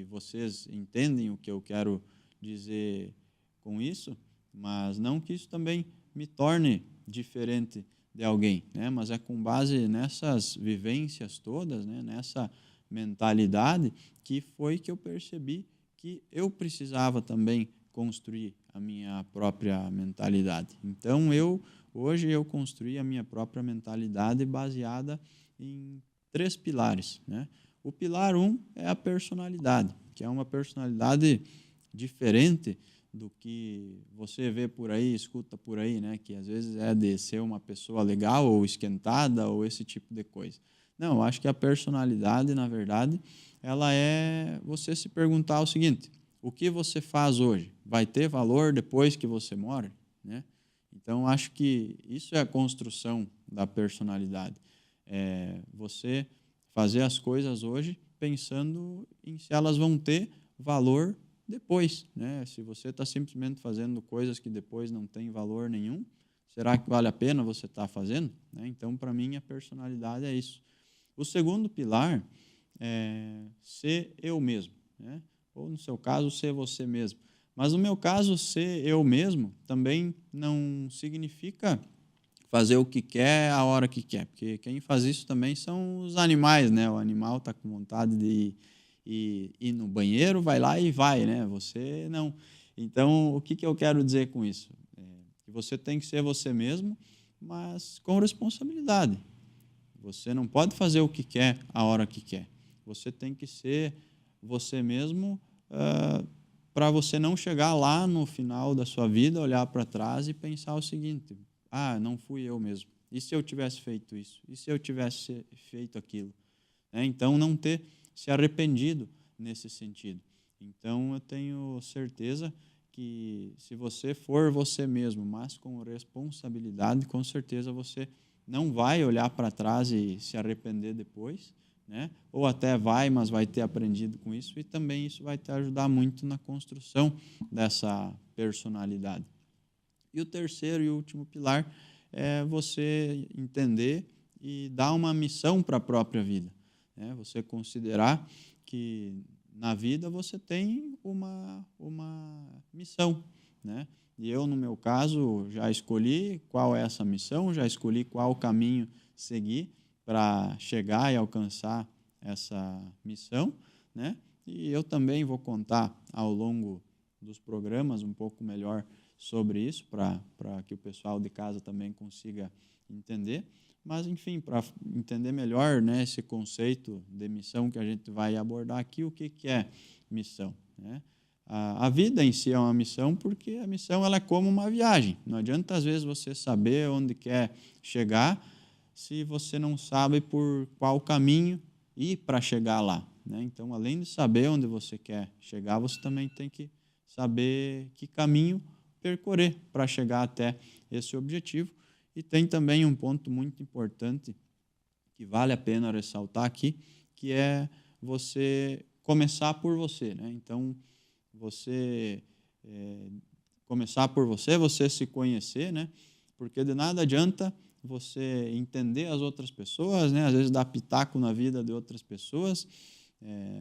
S1: vocês entendem, o que eu quero dizer com isso, mas não que isso também me torne diferente de alguém, né? Mas é com base nessas vivências todas, né? Nessa mentalidade que foi que eu percebi que eu precisava também construir a minha própria mentalidade. Então, hoje eu construí a minha própria mentalidade baseada em 3 pilares, né? O pilar 1 é a personalidade, que é uma personalidade diferente do que você vê por aí, escuta por aí, né? Que às vezes é de ser uma pessoa legal ou esquentada ou esse tipo de coisa. Não, eu acho que a personalidade, na verdade, ela é você se perguntar o seguinte: o que você faz hoje vai ter valor depois que você morre, né? Então, acho que isso é a construção da personalidade. É você fazer as coisas hoje pensando em se elas vão ter valor depois, né? Se você está simplesmente fazendo coisas que depois não têm valor nenhum, será que vale a pena você estar fazendo, né? Então, para mim, a personalidade é isso. O segundo pilar é ser eu mesmo, né? Ou, no seu caso, ser você mesmo. Mas, no meu caso, ser eu mesmo também não significa fazer o que quer, a hora que quer, porque quem faz isso também são os animais, né? O animal está com vontade de ir no banheiro, vai lá e vai, né? Você não. Então, o que eu quero dizer com isso? Que você tem que ser você mesmo, mas com responsabilidade. Você não pode fazer o que quer, a hora que quer. Você tem que ser você mesmo para você não chegar lá no final da sua vida, olhar para trás e pensar o seguinte: não fui eu mesmo. E se eu tivesse feito isso? E se eu tivesse feito aquilo? Então, não ter se arrependido nesse sentido. Então, eu tenho certeza que se você for você mesmo, mas com responsabilidade, com certeza você não vai olhar para trás e se arrepender depois, né? Ou até vai, mas vai ter aprendido com isso, e também isso vai te ajudar muito na construção dessa personalidade. E o terceiro e último pilar é você entender e dar uma missão para a própria vida, né? Você considerar que na vida você tem uma missão, né? E eu, no meu caso, já escolhi qual é essa missão, já escolhi qual caminho seguir para chegar e alcançar essa missão, né? E eu também vou contar ao longo dos programas um pouco melhor sobre isso, para que o pessoal de casa também consiga entender. Mas, enfim, para entender melhor, né, esse conceito de missão que a gente vai abordar aqui, o que é missão, né? A vida em si é uma missão, porque a missão ela é como uma viagem. Não adianta, às vezes, você saber onde quer chegar se você não sabe por qual caminho ir para chegar lá, né? Então, além de saber onde você quer chegar, você também tem que saber que caminho percorrer para chegar até esse objetivo. E tem também um ponto muito importante que vale a pena ressaltar aqui, que é você começar por você, né? Então, você começar por você, você se conhecer, né? Porque de nada adianta você entender as outras pessoas, né? Às vezes dar pitaco na vida de outras pessoas,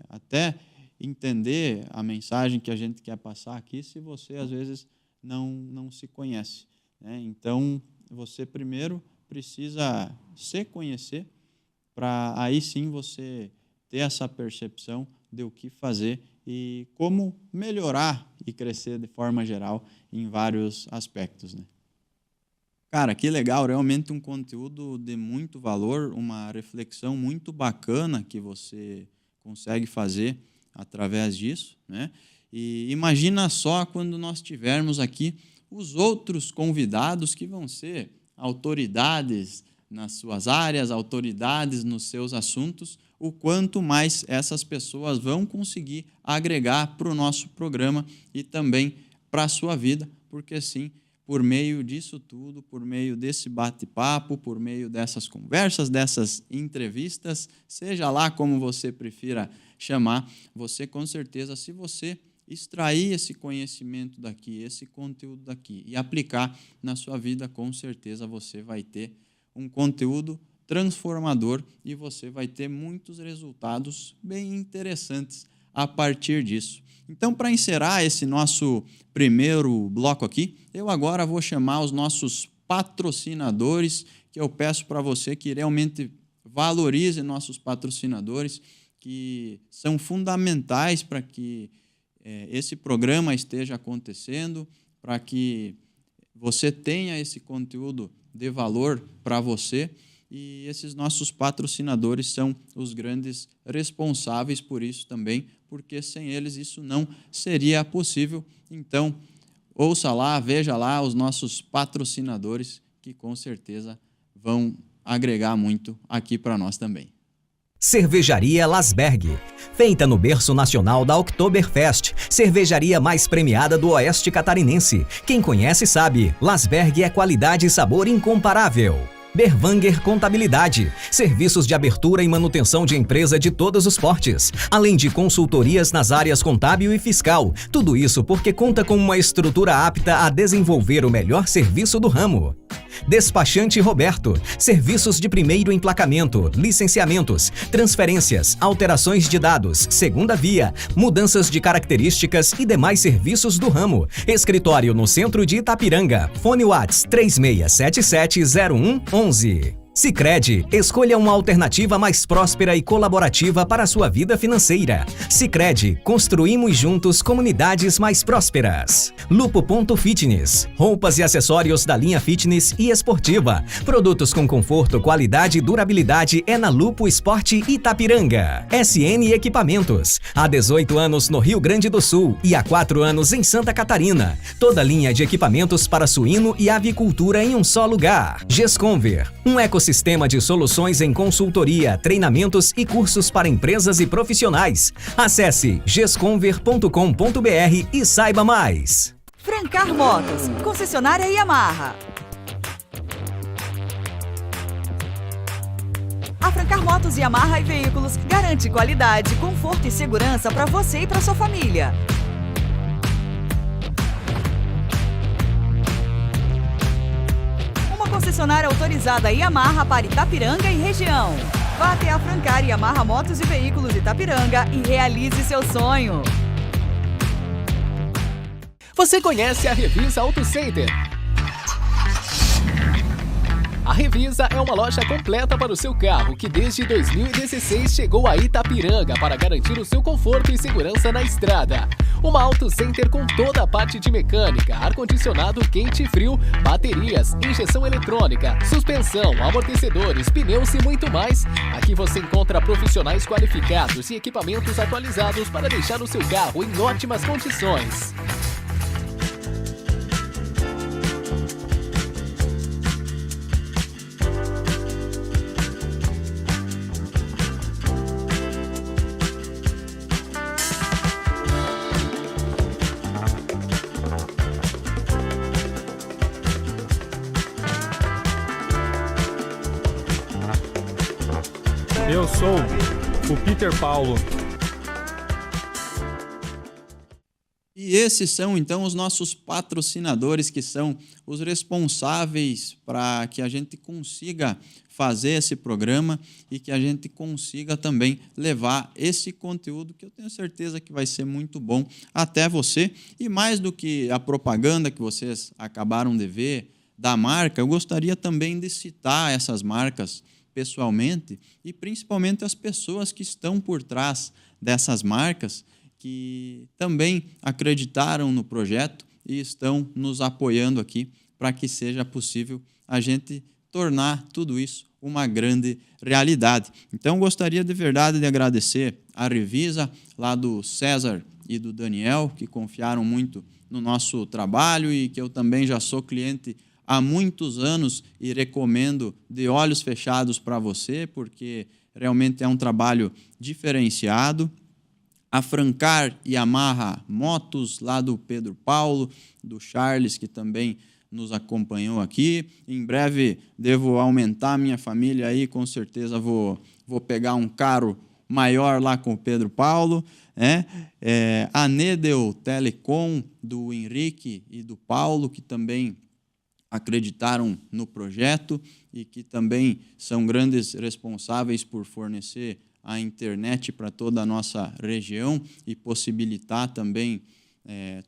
S1: até entender a mensagem que a gente quer passar aqui, se você às vezes não se conhece, né? Então, você primeiro precisa se conhecer para aí sim você ter essa percepção de o que fazer e como melhorar e crescer de forma geral em vários aspectos, né? Cara, que legal, realmente um conteúdo de muito valor, uma reflexão muito bacana que você consegue fazer através disso, né? E imagina só quando nós tivermos aqui os outros convidados que vão ser autoridades nas suas áreas, autoridades nos seus assuntos, o quanto mais essas pessoas vão conseguir agregar para o nosso programa e também para a sua vida, porque sim, por meio disso tudo, por meio desse bate-papo, por meio dessas conversas, dessas entrevistas, seja lá como você prefira chamar você, com certeza, se você extrair esse conhecimento daqui, esse conteúdo daqui e aplicar na sua vida, com certeza você vai ter um conteúdo transformador e você vai ter muitos resultados bem interessantes a partir disso. Então, para encerrar esse nosso primeiro bloco aqui, eu agora vou chamar os nossos patrocinadores, que eu peço para você que realmente valorize nossos patrocinadores, que são fundamentais para que esse programa esteja acontecendo, para que você tenha esse conteúdo de valor para você. E esses nossos patrocinadores são os grandes responsáveis por isso também, porque sem eles isso não seria possível. Então, ouça lá, veja lá os nossos patrocinadores, que com certeza vão agregar muito aqui para nós também.
S2: Cervejaria Lasberg. Feita no berço nacional da Oktoberfest, cervejaria mais premiada do Oeste Catarinense. Quem conhece sabe, Lasberg é qualidade e sabor incomparável. Berwanger Contabilidade, serviços de abertura e manutenção de empresa de todos os portes, além de consultorias nas áreas contábil e fiscal. Tudo isso porque conta com uma estrutura apta a desenvolver o melhor serviço do ramo. Despachante Roberto, serviços de primeiro emplacamento, licenciamentos, transferências, alterações de dados, segunda via, mudanças de características e demais serviços do ramo. Escritório no centro de Itapiranga. Fone WhatsApp 36770111. Sicredi, escolha uma alternativa mais próspera e colaborativa para a sua vida financeira. Sicredi, construímos juntos comunidades mais prósperas. Lupo.fitness, roupas e acessórios da linha fitness e esportiva. Produtos com conforto, qualidade e durabilidade é na Lupo Esporte Itapiranga. SN Equipamentos, há 18 anos no Rio Grande do Sul e há 4 anos em Santa Catarina. Toda linha de equipamentos para suíno e avicultura em um só lugar. Gesconver, um ecossistema de soluções em consultoria, treinamentos e cursos para empresas e profissionais. Acesse gesconver.com.br e saiba mais.
S3: Francar Motos, concessionária Yamaha. A Francar Motos Yamaha e Veículos garante qualidade, conforto e segurança para você e para sua família. Concessionária autorizada Yamaha para Itapiranga e região. Vá até a Francar Yamaha Motos e Veículos Itapiranga e realize seu sonho.
S4: Você conhece a Revisa Auto Center? A Revisa é uma loja completa para o seu carro que desde 2016 chegou a Itapiranga para garantir o seu conforto e segurança na estrada. Uma Auto Center com toda a parte de mecânica, ar-condicionado quente e frio, baterias, injeção eletrônica, suspensão, amortecedores, pneus e muito mais. Aqui você encontra profissionais qualificados e equipamentos atualizados para deixar o seu carro em ótimas condições.
S5: Eu sou o Peter Paulo.
S1: E esses são, então, os nossos patrocinadores, que são os responsáveis para que a gente consiga fazer esse programa e que a gente consiga também levar esse conteúdo, que eu tenho certeza que vai ser muito bom até você. E mais do que a propaganda que vocês acabaram de ver da marca, eu gostaria também de citar essas marcas pessoalmente e principalmente as pessoas que estão por trás dessas marcas, que também acreditaram no projeto e estão nos apoiando aqui para que seja possível a gente tornar tudo isso uma grande realidade. Então, gostaria de verdade de agradecer a Revisa, lá do César e do Daniel, que confiaram muito no nosso trabalho e que eu também já sou cliente há muitos anos e recomendo de olhos fechados para você, porque realmente é um trabalho diferenciado. A Francar Yamaha Motos, lá do Pedro Paulo, do Charles, que também nos acompanhou aqui. Em breve devo aumentar a minha família aí, com certeza vou pegar um carro maior lá com o Pedro Paulo, né? A Nedel Telecom, do Henrique e do Paulo, que também acreditaram no projeto e que também são grandes responsáveis por fornecer a internet para toda a nossa região e possibilitar também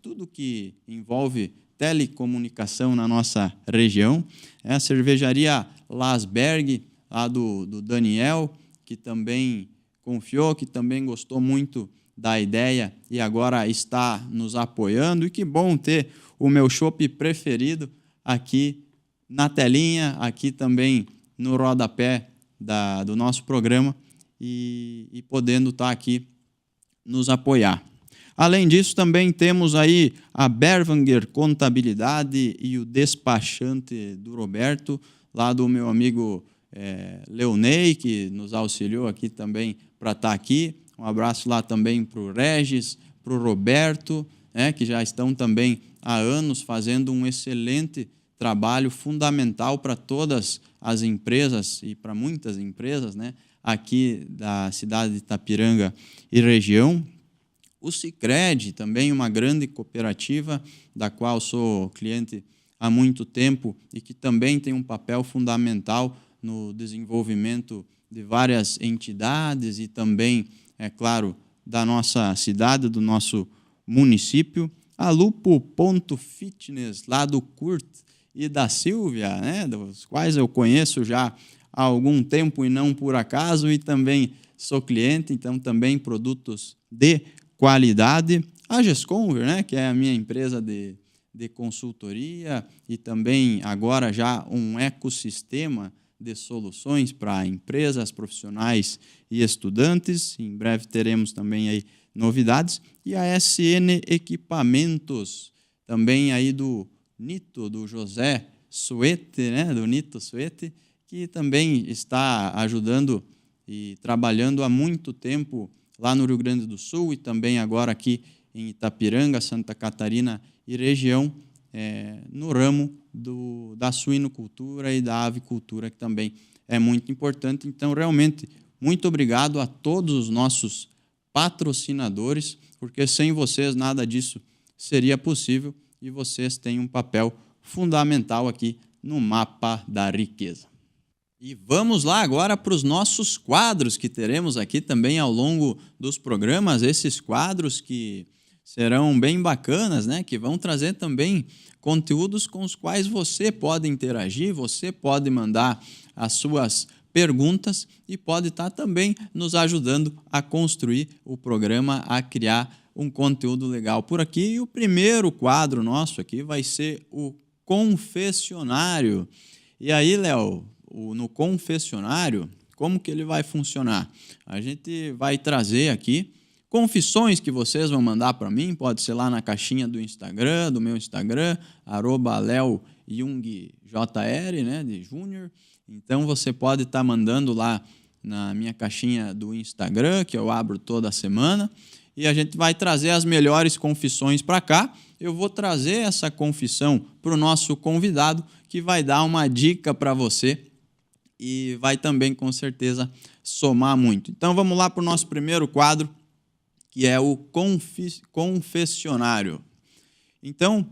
S1: tudo que envolve telecomunicação na nossa região. A cervejaria Lasberg, lá do Daniel, que também confiou, que também gostou muito da ideia e agora está nos apoiando. E que bom ter o meu chopp preferido aqui na telinha, aqui também no rodapé do nosso programa e podendo estar aqui nos apoiar. Além disso, também temos aí a Berwanger Contabilidade e o despachante do Roberto, lá do meu amigo Leonei, que nos auxiliou aqui também para estar aqui. Um abraço lá também para o Regis, para o Roberto, que já estão também há anos fazendo um excelente trabalho fundamental para todas as empresas e para muitas empresas, aqui da cidade de Itapiranga e região. O Sicredi, também uma grande cooperativa, da qual sou cliente há muito tempo e que também tem um papel fundamental no desenvolvimento de várias entidades e também, é claro, da nossa cidade, do nosso município. A Lupo.fitness, lá do Kurt e da Silvia, dos quais eu conheço já há algum tempo e não por acaso, e também sou cliente, então também produtos de qualidade. A Gesconver, que é a minha empresa de consultoria e também agora já um ecossistema de soluções para empresas, profissionais e estudantes. Em breve teremos também aí novidades. E a SN Equipamentos, também aí do Nito, do José Suete, do Nito Suete, que também está ajudando e trabalhando há muito tempo lá no Rio Grande do Sul e também agora aqui em Itapiranga, Santa Catarina e região, no ramo da suinocultura e da avicultura, que também é muito importante. Então, realmente, muito obrigado a todos os nossos patrocinadores, porque sem vocês nada disso seria possível e vocês têm um papel fundamental aqui no Mapa da Riqueza. E vamos lá agora para os nossos quadros que teremos aqui também ao longo dos programas, esses quadros que serão bem bacanas, que vão trazer também conteúdos com os quais você pode interagir, você pode mandar as suas perguntas e pode estar também nos ajudando a construir o programa, a criar um conteúdo legal por aqui. E o primeiro quadro nosso aqui vai ser o confessionário. E aí, Léo, no confessionário, como que ele vai funcionar? A gente vai trazer aqui confissões que vocês vão mandar para mim, pode ser lá na caixinha do Instagram, do meu Instagram, @LeoJungJR, de Júnior. Então, você pode estar mandando lá na minha caixinha do Instagram, que eu abro toda semana, e a gente vai trazer as melhores confissões para cá. Eu vou trazer essa confissão para o nosso convidado, que vai dar uma dica para você e vai também, com certeza, somar muito. Então, vamos lá para o nosso primeiro quadro, que é o confessionário. Então,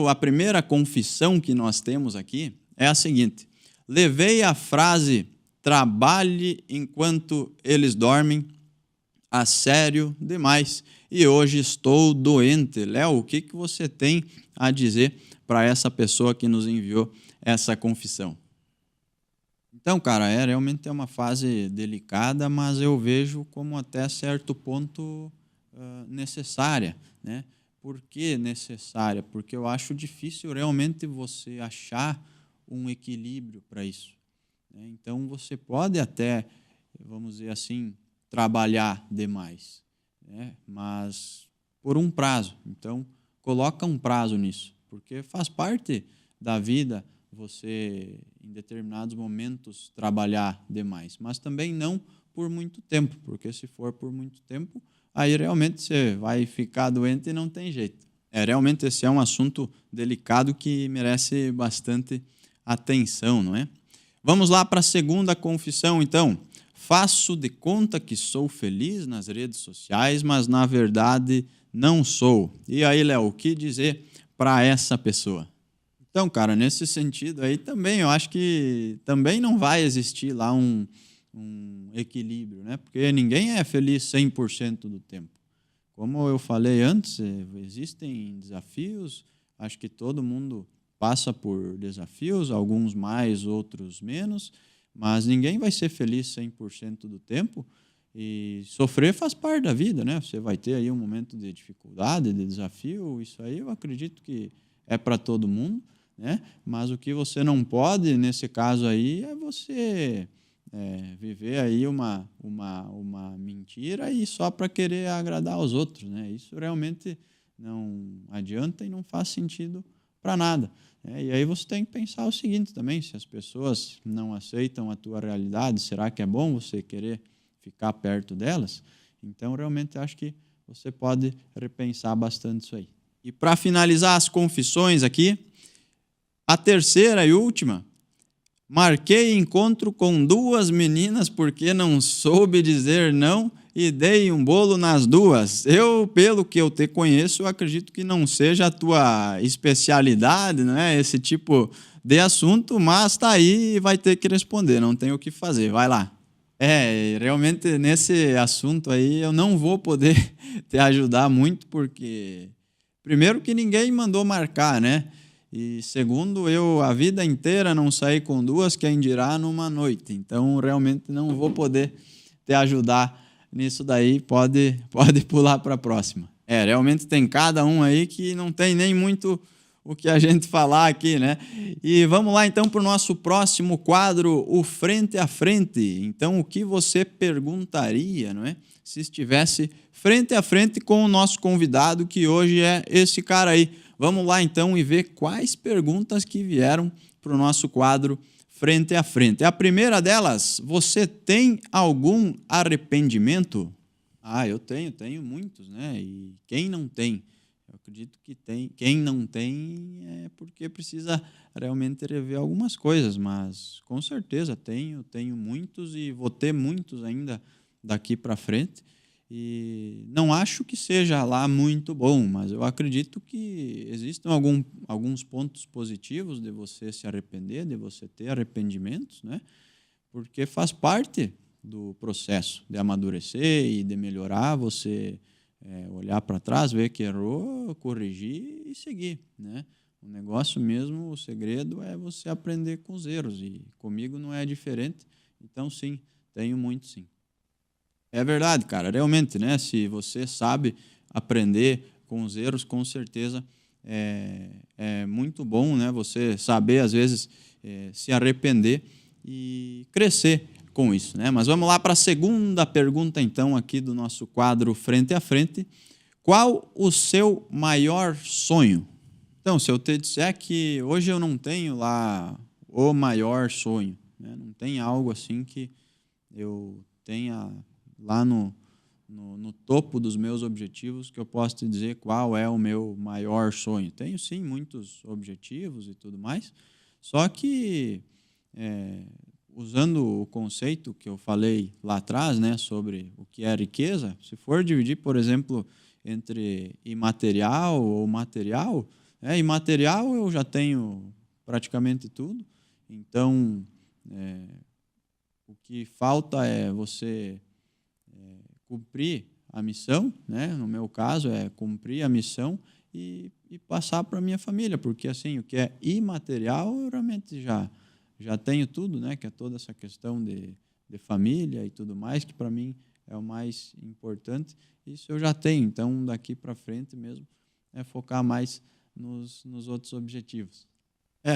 S1: a primeira confissão que nós temos aqui é a seguinte: levei a frase "trabalhe enquanto eles dormem" a sério demais e hoje estou doente. Léo, o que você tem a dizer para essa pessoa que nos enviou essa confissão? Então, cara, realmente é uma fase delicada, mas eu vejo como até certo ponto necessária, Por que necessária? Porque eu acho difícil realmente você achar um equilíbrio para isso. Então, você pode até, vamos dizer assim, trabalhar demais, mas por um prazo. Então, coloca um prazo nisso, porque faz parte da vida você, em determinados momentos, trabalhar demais, mas também não por muito tempo, porque se for por muito tempo, aí realmente você vai ficar doente e não tem jeito. Realmente esse é um assunto delicado que merece bastante atenção, não é? Vamos lá para a segunda confissão, então. faço de conta que sou feliz nas redes sociais, mas na verdade não sou. E aí, Léo, o que dizer para essa pessoa? Então, cara, nesse sentido aí também, eu acho que também não vai existir lá um equilíbrio, né? Porque ninguém é feliz 100% do tempo. Como eu falei antes, existem desafios, acho que todo mundo passa por desafios, alguns mais, outros menos, mas ninguém vai ser feliz 100% do tempo e sofrer faz parte da vida, né? Você vai ter aí um momento de dificuldade, de desafio, isso aí eu acredito que é para todo mundo, né? Mas o que você não pode, nesse caso aí, é você viver aí uma mentira e só para querer agradar aos outros, né? Isso realmente não adianta e não faz sentido para nada. E aí você tem que pensar o seguinte também, se as pessoas não aceitam a tua realidade, será que é bom você querer ficar perto delas? Então, realmente, acho que você pode repensar bastante isso aí. E para finalizar as confissões aqui, a terceira e última, marquei encontro com 2 meninas porque não soube dizer não e dei um bolo nas 2. Eu, pelo que eu te conheço, eu acredito que não seja a tua especialidade, né? Esse tipo de assunto, mas tá aí e vai ter que responder, não tem o que fazer, vai lá. Realmente nesse assunto aí eu não vou poder te ajudar muito, porque primeiro que ninguém mandou marcar, né? E segundo, eu a vida inteira não saí com 2, quem dirá numa noite. Então, realmente não vou poder te ajudar nisso daí, pode pular para a próxima. Realmente tem cada um aí que não tem nem muito o que a gente falar aqui, né? E vamos lá então para o nosso próximo quadro, o Frente a Frente. Então, o que você perguntaria, não é? Se estivesse frente a frente com o nosso convidado, que hoje é esse cara aí. Vamos lá então e ver quais perguntas que vieram para o nosso quadro Frente a Frente. A primeira delas, você tem algum arrependimento? Eu tenho muitos, né? E quem não tem? Eu acredito que tem. Quem não tem é porque precisa realmente rever algumas coisas, mas com certeza tenho muitos e vou ter muitos ainda daqui para frente. E não acho que seja lá muito bom, mas eu acredito que existem alguns pontos positivos de você se arrepender, de você ter arrependimentos, né? Porque faz parte do processo de amadurecer e de melhorar, você olhar para trás, ver que errou, corrigir e seguir, né? O negócio mesmo, o segredo é você aprender com os erros, e comigo não é diferente, então sim, tenho muito sim. É verdade, cara, realmente, né? Se você sabe aprender com os erros, com certeza é muito bom, né? Você saber, às vezes, se arrepender e crescer com isso, né? Mas vamos lá para a segunda pergunta, então, aqui do nosso quadro Frente a Frente. Qual o seu maior sonho? Então, se eu te disser que hoje eu não tenho lá o maior sonho, né? Não tem algo assim que eu tenha lá no topo dos meus objetivos que eu posso te dizer qual é o meu maior sonho. Tenho, sim, muitos objetivos e tudo mais, só que usando o conceito que eu falei lá atrás, né, sobre o que é riqueza, se for dividir, por exemplo, entre imaterial ou material, imaterial eu já tenho praticamente tudo, então o que falta é você cumprir a missão, né? No meu caso é cumprir a missão e passar para a minha família, porque assim, o que é imaterial eu realmente já tenho tudo, né? Que é toda essa questão de família e tudo mais, que para mim é o mais importante, isso eu já tenho, então daqui para frente mesmo é focar mais nos outros objetivos.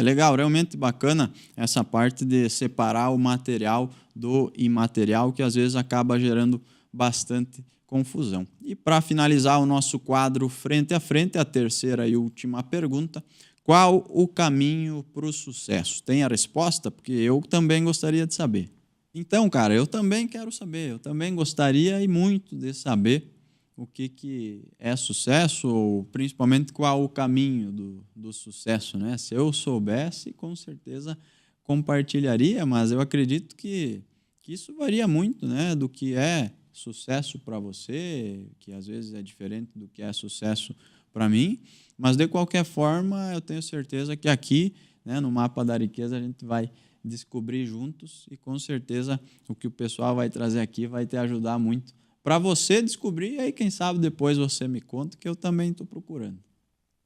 S1: Legal, realmente bacana essa parte de separar o material do imaterial, que às vezes acaba gerando bastante confusão. E para finalizar o nosso quadro Frente a Frente, a terceira e última pergunta, qual o caminho para o sucesso? Tem a resposta? Porque eu também gostaria de saber. Então, cara, eu também quero saber, eu também gostaria e muito de saber o que é sucesso, ou principalmente qual o caminho do sucesso, né? Se eu soubesse, com certeza compartilharia, mas eu acredito que que isso varia muito, né, do que é sucesso para você, que às vezes é diferente do que é sucesso para mim, mas de qualquer forma eu tenho certeza que aqui, né, no Mapa da Riqueza a gente vai descobrir juntos e com certeza o que o pessoal vai trazer aqui vai te ajudar muito para você descobrir e aí quem sabe depois você me conta que eu também estou procurando.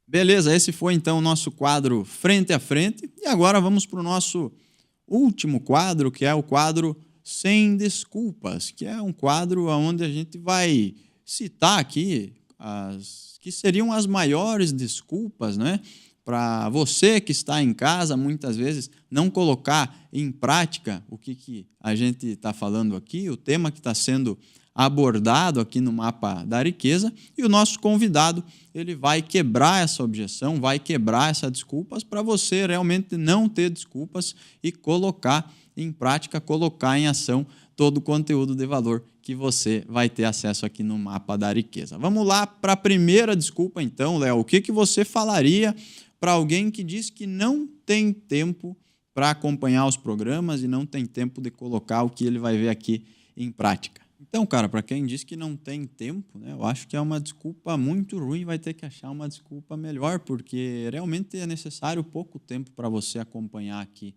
S1: Beleza, esse foi então o nosso quadro Frente a Frente e agora vamos para o nosso último quadro, que é o quadro Sem Desculpas, que é um quadro onde a gente vai citar aqui as que seriam as maiores desculpas, né, para você que está em casa, muitas vezes, não colocar em prática o que a gente está falando aqui, o tema que está sendo abordado aqui no Mapa da Riqueza, e o nosso convidado ele vai quebrar essa objeção, vai quebrar essas desculpas para você realmente não ter desculpas e colocar em prática, colocar em ação todo o conteúdo de valor que você vai ter acesso aqui no Mapa da Riqueza. Vamos lá para a primeira desculpa então, Léo. O que você falaria para alguém que diz que não tem tempo para acompanhar os programas e não tem tempo de colocar o que ele vai ver aqui em prática? Então, cara, para quem diz que não tem tempo, né, eu acho que é uma desculpa muito ruim, vai ter que achar uma desculpa melhor, porque realmente é necessário pouco tempo para você acompanhar aqui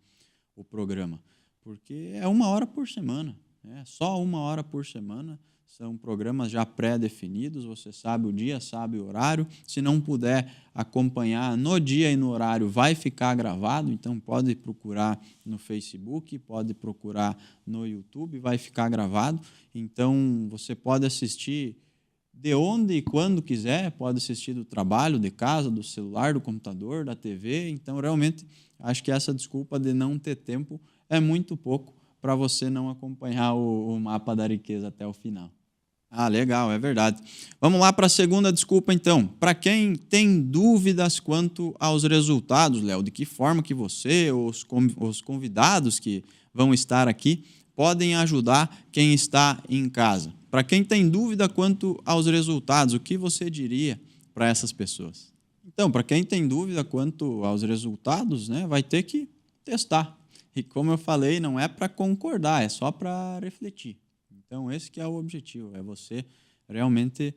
S1: o programa, porque é 1 hora por semana, né? Só 1 hora por semana, são programas já pré-definidos, você sabe o dia, sabe o horário, se não puder acompanhar no dia e no horário, vai ficar gravado, então pode procurar no Facebook, pode procurar no YouTube, vai ficar gravado, então você pode assistir de onde e quando quiser, pode assistir do trabalho, de casa, do celular, do computador, da TV, então realmente acho que essa desculpa de não ter tempo é muito pouco para você não acompanhar o Mapa da Riqueza até o final. Ah, legal, é verdade. Vamos lá para a segunda desculpa, então. Para quem tem dúvidas quanto aos resultados, Léo, de que forma que você ou os convidados que vão estar aqui podem ajudar quem está em casa. Para quem tem dúvida quanto aos resultados, o que você diria para essas pessoas? Então, para quem tem dúvida quanto aos resultados, né, vai ter que testar. E como eu falei, não é para concordar, é só para refletir. Então, esse que é o objetivo, é você realmente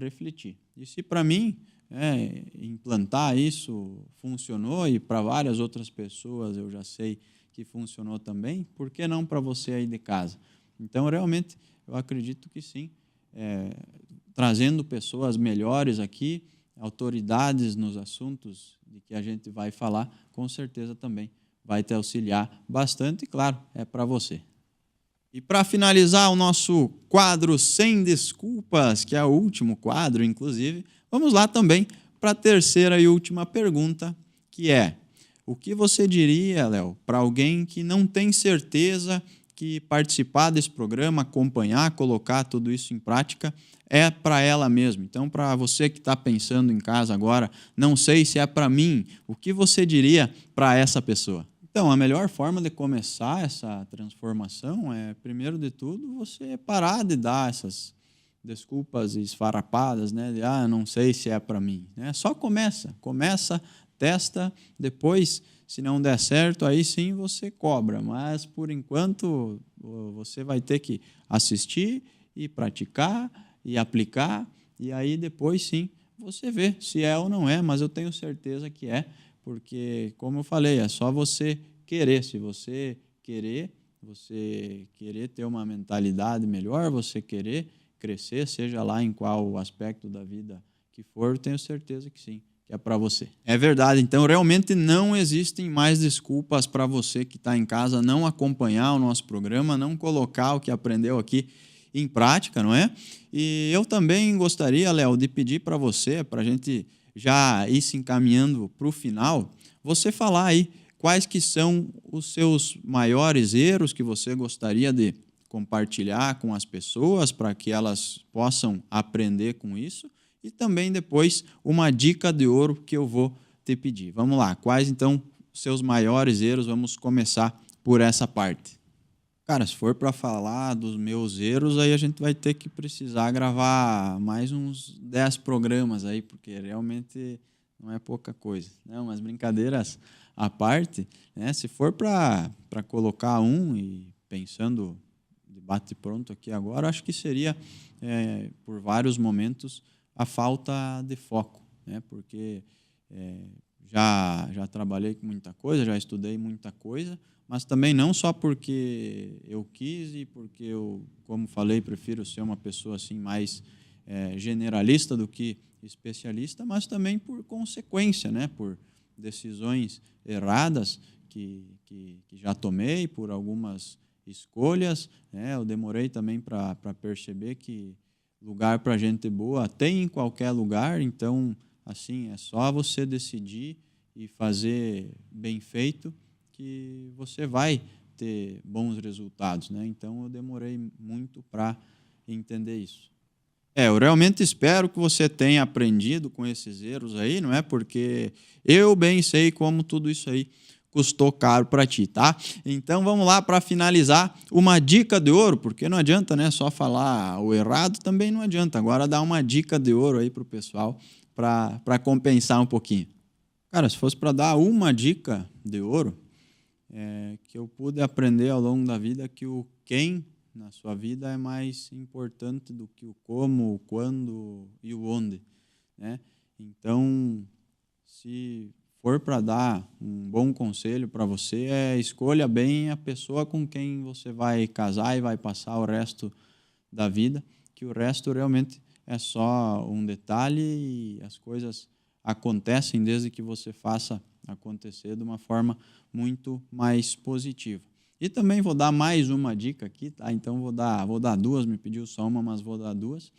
S1: refletir. E se para mim implantar isso funcionou e para várias outras pessoas eu já sei que funcionou também, por que não para você aí de casa? Então, realmente, eu acredito que sim, trazendo pessoas melhores aqui, autoridades nos assuntos de que a gente vai falar, com certeza também vai te auxiliar bastante, e claro, é para você. E para finalizar o nosso quadro Sem Desculpas, que é o último quadro, inclusive, vamos lá também para a terceira e última pergunta, que é: o que você diria, Léo, para alguém que não tem certeza que participar desse programa, acompanhar, colocar tudo isso em prática, é para ela mesma? Então, para você que está pensando em casa agora, não sei se é para mim, o que você diria para essa pessoa? Então, a melhor forma de começar essa transformação é, primeiro de tudo, você parar de dar essas desculpas esfarrapadas, né? De, não sei se é para mim. Né? Só começa, testa, depois, se não der certo, aí sim você cobra. Mas, por enquanto, você vai ter que assistir e praticar e aplicar, e aí depois sim você vê se é ou não é, mas eu tenho certeza que é, porque, como eu falei, é só você querer. Se você querer ter uma mentalidade melhor, você querer crescer, seja lá em qual aspecto da vida que for, eu tenho certeza que sim, que é para você. É verdade, então realmente não existem mais desculpas para você que está em casa não acompanhar o nosso programa, não colocar o que aprendeu aqui em prática, não é? E eu também gostaria, Léo, de pedir para você, para a gente já ir se encaminhando para o final, você falar aí quais que são os seus maiores erros que você gostaria de compartilhar com as pessoas para que elas possam aprender com isso, e também depois uma dica de ouro que eu vou te pedir. Vamos lá, quais então os seus maiores erros? Vamos começar por essa parte. Cara, se for para falar dos meus erros, aí a gente vai ter que precisar gravar mais uns 10 programas aí, porque realmente não é pouca coisa. Não, mas brincadeiras à parte, né? Se for para colocar um e pensando de bate-pronto aqui agora, acho que seria, por vários momentos, a falta de foco, né? Porque já trabalhei com muita coisa, já estudei muita coisa, mas também não só porque eu quis e porque eu, como falei, prefiro ser uma pessoa assim mais generalista do que especialista, mas também por consequência, né? Por decisões erradas que já tomei, por algumas escolhas, né? Eu demorei também para perceber que lugar para gente boa tem em qualquer lugar, então, assim, é só você decidir e fazer bem feito que você vai ter bons resultados, né? Então, eu demorei muito para entender isso. Eu realmente espero que você tenha aprendido com esses erros aí, não é? Porque eu bem sei como tudo isso aí custou caro para ti, tá? Então vamos lá para finalizar uma dica de ouro, porque não adianta, né, só falar o errado, também não adianta. Agora dá uma dica de ouro aí pro pessoal para compensar um pouquinho. Cara, se fosse para dar uma dica de ouro, que eu pude aprender ao longo da vida que o quem na sua vida é mais importante do que o como, o quando e o onde, né? Então, se for para dar um bom conselho para você, escolha bem a pessoa com quem você vai casar e vai passar o resto da vida, que o resto realmente é só um detalhe e as coisas acontecem desde que você faça acontecer de uma forma muito mais positiva. E também vou dar mais uma dica aqui, tá? Então vou dar duas, me pediu só uma, mas vou dar duas.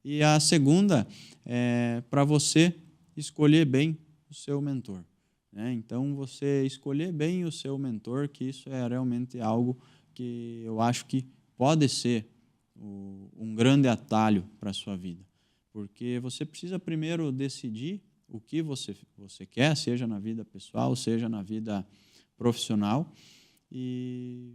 S1: E a segunda é para você escolher bem o seu mentor, né? Então você escolher bem o seu mentor, que isso é realmente algo que eu acho que pode ser um grande atalho para a sua vida. Porque você precisa primeiro decidir o que você quer, seja na vida pessoal, seja na vida profissional, e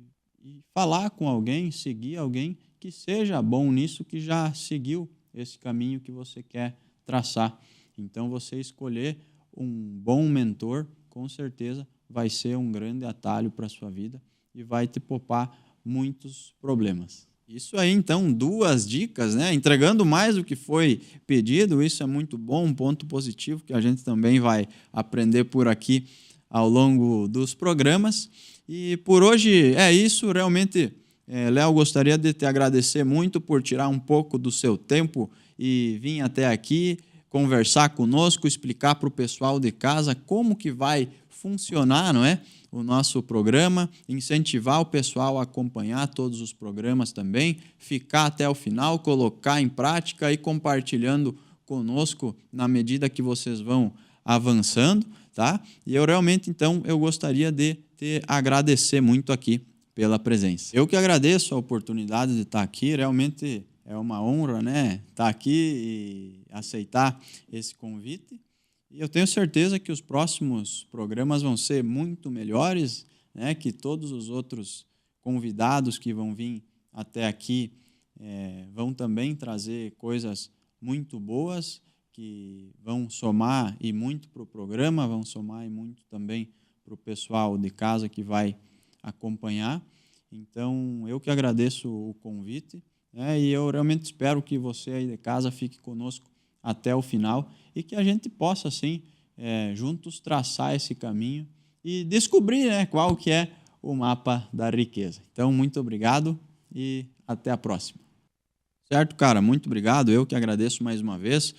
S1: falar com alguém, seguir alguém que seja bom nisso, que já seguiu esse caminho que você quer traçar. Então, você escolher um bom mentor, com certeza, vai ser um grande atalho para a sua vida e vai te poupar muitos problemas. Isso aí, então, duas dicas, né? Entregando mais do que foi pedido, isso é muito bom, um ponto positivo que a gente também vai aprender por aqui ao longo dos programas. E por hoje é isso, realmente, Léo, gostaria de te agradecer muito por tirar um pouco do seu tempo e vir até aqui, conversar conosco, explicar para o pessoal de casa como que vai funcionar, não é? O nosso programa, incentivar o pessoal a acompanhar todos os programas também, ficar até o final, colocar em prática e compartilhando conosco na medida que vocês vão avançando, tá? E eu realmente, então, eu gostaria de te agradecer muito aqui pela presença. Eu que agradeço a oportunidade de estar aqui, realmente é uma honra, né, estar aqui e aceitar esse convite. E eu tenho certeza que os próximos programas vão ser muito melhores, né, que todos os outros convidados que vão vir até aqui vão também trazer coisas muito boas, que vão somar e muito para o programa, vão somar e muito também para o pessoal de casa que vai acompanhar. Então, eu que agradeço o convite, né, e eu realmente espero que você aí de casa fique conosco até o final e que a gente possa, assim, juntos traçar esse caminho e descobrir, né, qual que é o mapa da riqueza. Então, muito obrigado e até a próxima. Certo, cara? Muito obrigado. Eu que agradeço mais uma vez.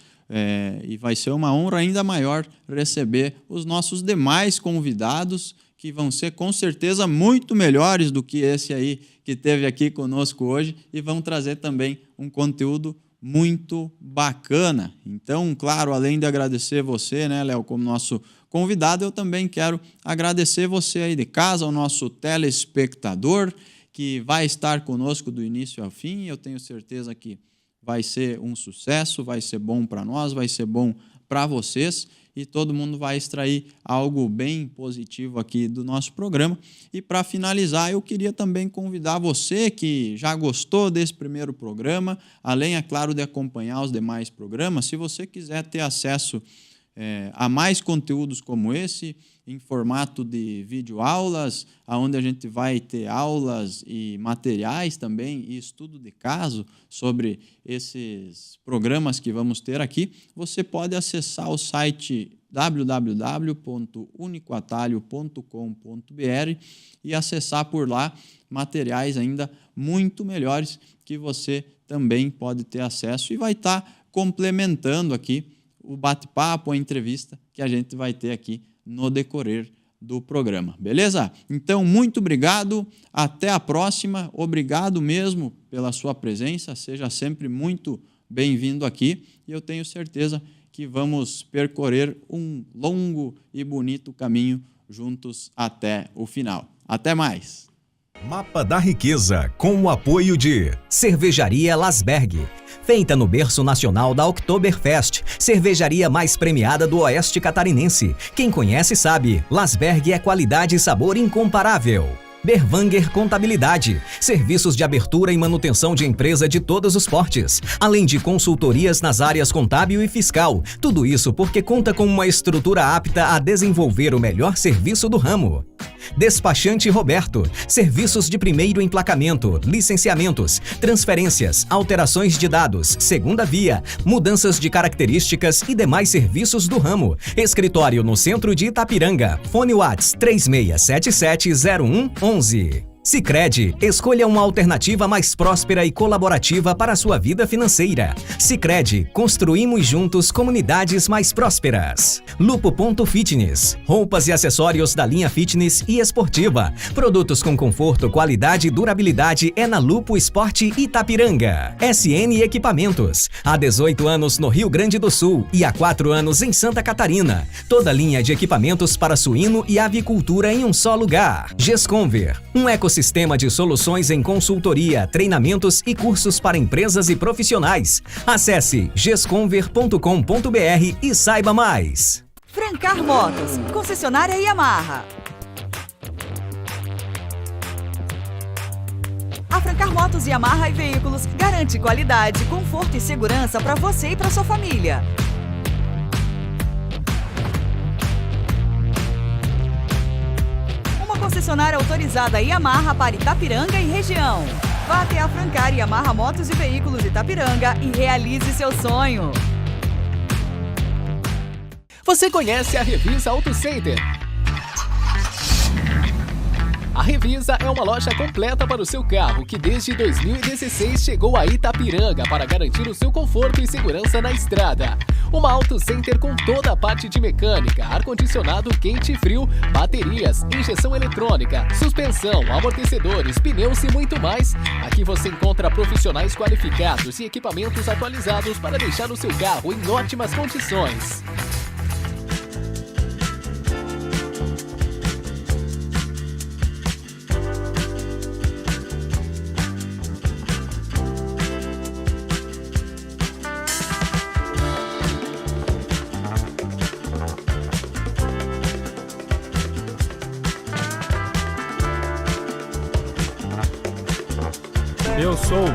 S1: E vai ser uma honra ainda maior receber os nossos demais convidados, que vão ser com certeza muito melhores do que esse aí que esteve aqui conosco hoje e vão trazer também um conteúdo muito bacana. Então, claro, além de agradecer você, né, Léo, como nosso convidado, eu também quero agradecer você aí de casa, o nosso telespectador, que vai estar conosco do início ao fim. Eu tenho certeza que vai ser um sucesso, vai ser bom para nós, vai ser bom para vocês e todo mundo vai extrair algo bem positivo aqui do nosso programa. E para finalizar, eu queria também convidar você que já gostou desse primeiro programa, além, é claro, de acompanhar os demais programas, se você quiser ter acesso há mais conteúdos como esse, em formato de videoaulas, onde a gente vai ter aulas e materiais também, e estudo de caso sobre esses programas que vamos ter aqui, você pode acessar o site www.unicoatalho.com.br e acessar por lá materiais ainda muito melhores que você também pode ter acesso e vai estar complementando aqui o bate-papo, a entrevista que a gente vai ter aqui no decorrer do programa, beleza? Então, muito obrigado, até a próxima, obrigado mesmo pela sua presença, seja sempre muito bem-vindo aqui e eu tenho certeza que vamos percorrer um longo e bonito caminho juntos até o final. Até mais!
S2: Mapa da Riqueza, com o apoio de Cervejaria Lasberg. Feita no berço nacional da Oktoberfest, cervejaria mais premiada do Oeste Catarinense. Quem conhece sabe, Lasberg é qualidade e sabor incomparável. Berwanger Contabilidade, serviços de abertura e manutenção de empresa de todos os portes, além de consultorias nas áreas contábil e fiscal. Tudo isso porque conta com uma estrutura apta a desenvolver o melhor serviço do ramo. Despachante Roberto, serviços de primeiro emplacamento, licenciamentos, transferências, alterações de dados, segunda via, mudanças de características e demais serviços do ramo. Escritório no centro de Itapiranga. Fone Whats 36770111. Sicredi, escolha uma alternativa mais próspera e colaborativa para a sua vida financeira. Sicredi, construímos juntos comunidades mais prósperas. Lupo.fitness, roupas e acessórios da linha fitness e esportiva. Produtos com conforto, qualidade e durabilidade é na Lupo Esporte Itapiranga. SN Equipamentos, há 18 anos no Rio Grande do Sul e há 4 anos em Santa Catarina. Toda linha de equipamentos para suíno e avicultura em um só lugar. Gesconver, um ecossistema de soluções em consultoria, treinamentos e cursos para empresas e profissionais. Acesse gesconver.com.br e saiba mais.
S3: Francar Motos, concessionária Yamaha. A Francar Motos Yamaha e Veículos garante qualidade, conforto e segurança para você e para sua família. Concessionária autorizada Yamaha para Itapiranga e região. Vá até a Francar Yamaha Motos e Veículos Itapiranga e realize seu sonho.
S4: Você conhece a Revisa Auto Center? A Revisa é uma loja completa para o seu carro que desde 2016 chegou a Itapiranga para garantir o seu conforto e segurança na estrada. Uma Auto Center com toda a parte de mecânica, ar-condicionado quente e frio, baterias, injeção eletrônica, suspensão, amortecedores, pneus e muito mais. Aqui você encontra profissionais qualificados e equipamentos atualizados para deixar o seu carro em ótimas condições.
S5: Eu sou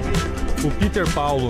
S5: o Peter Paulo.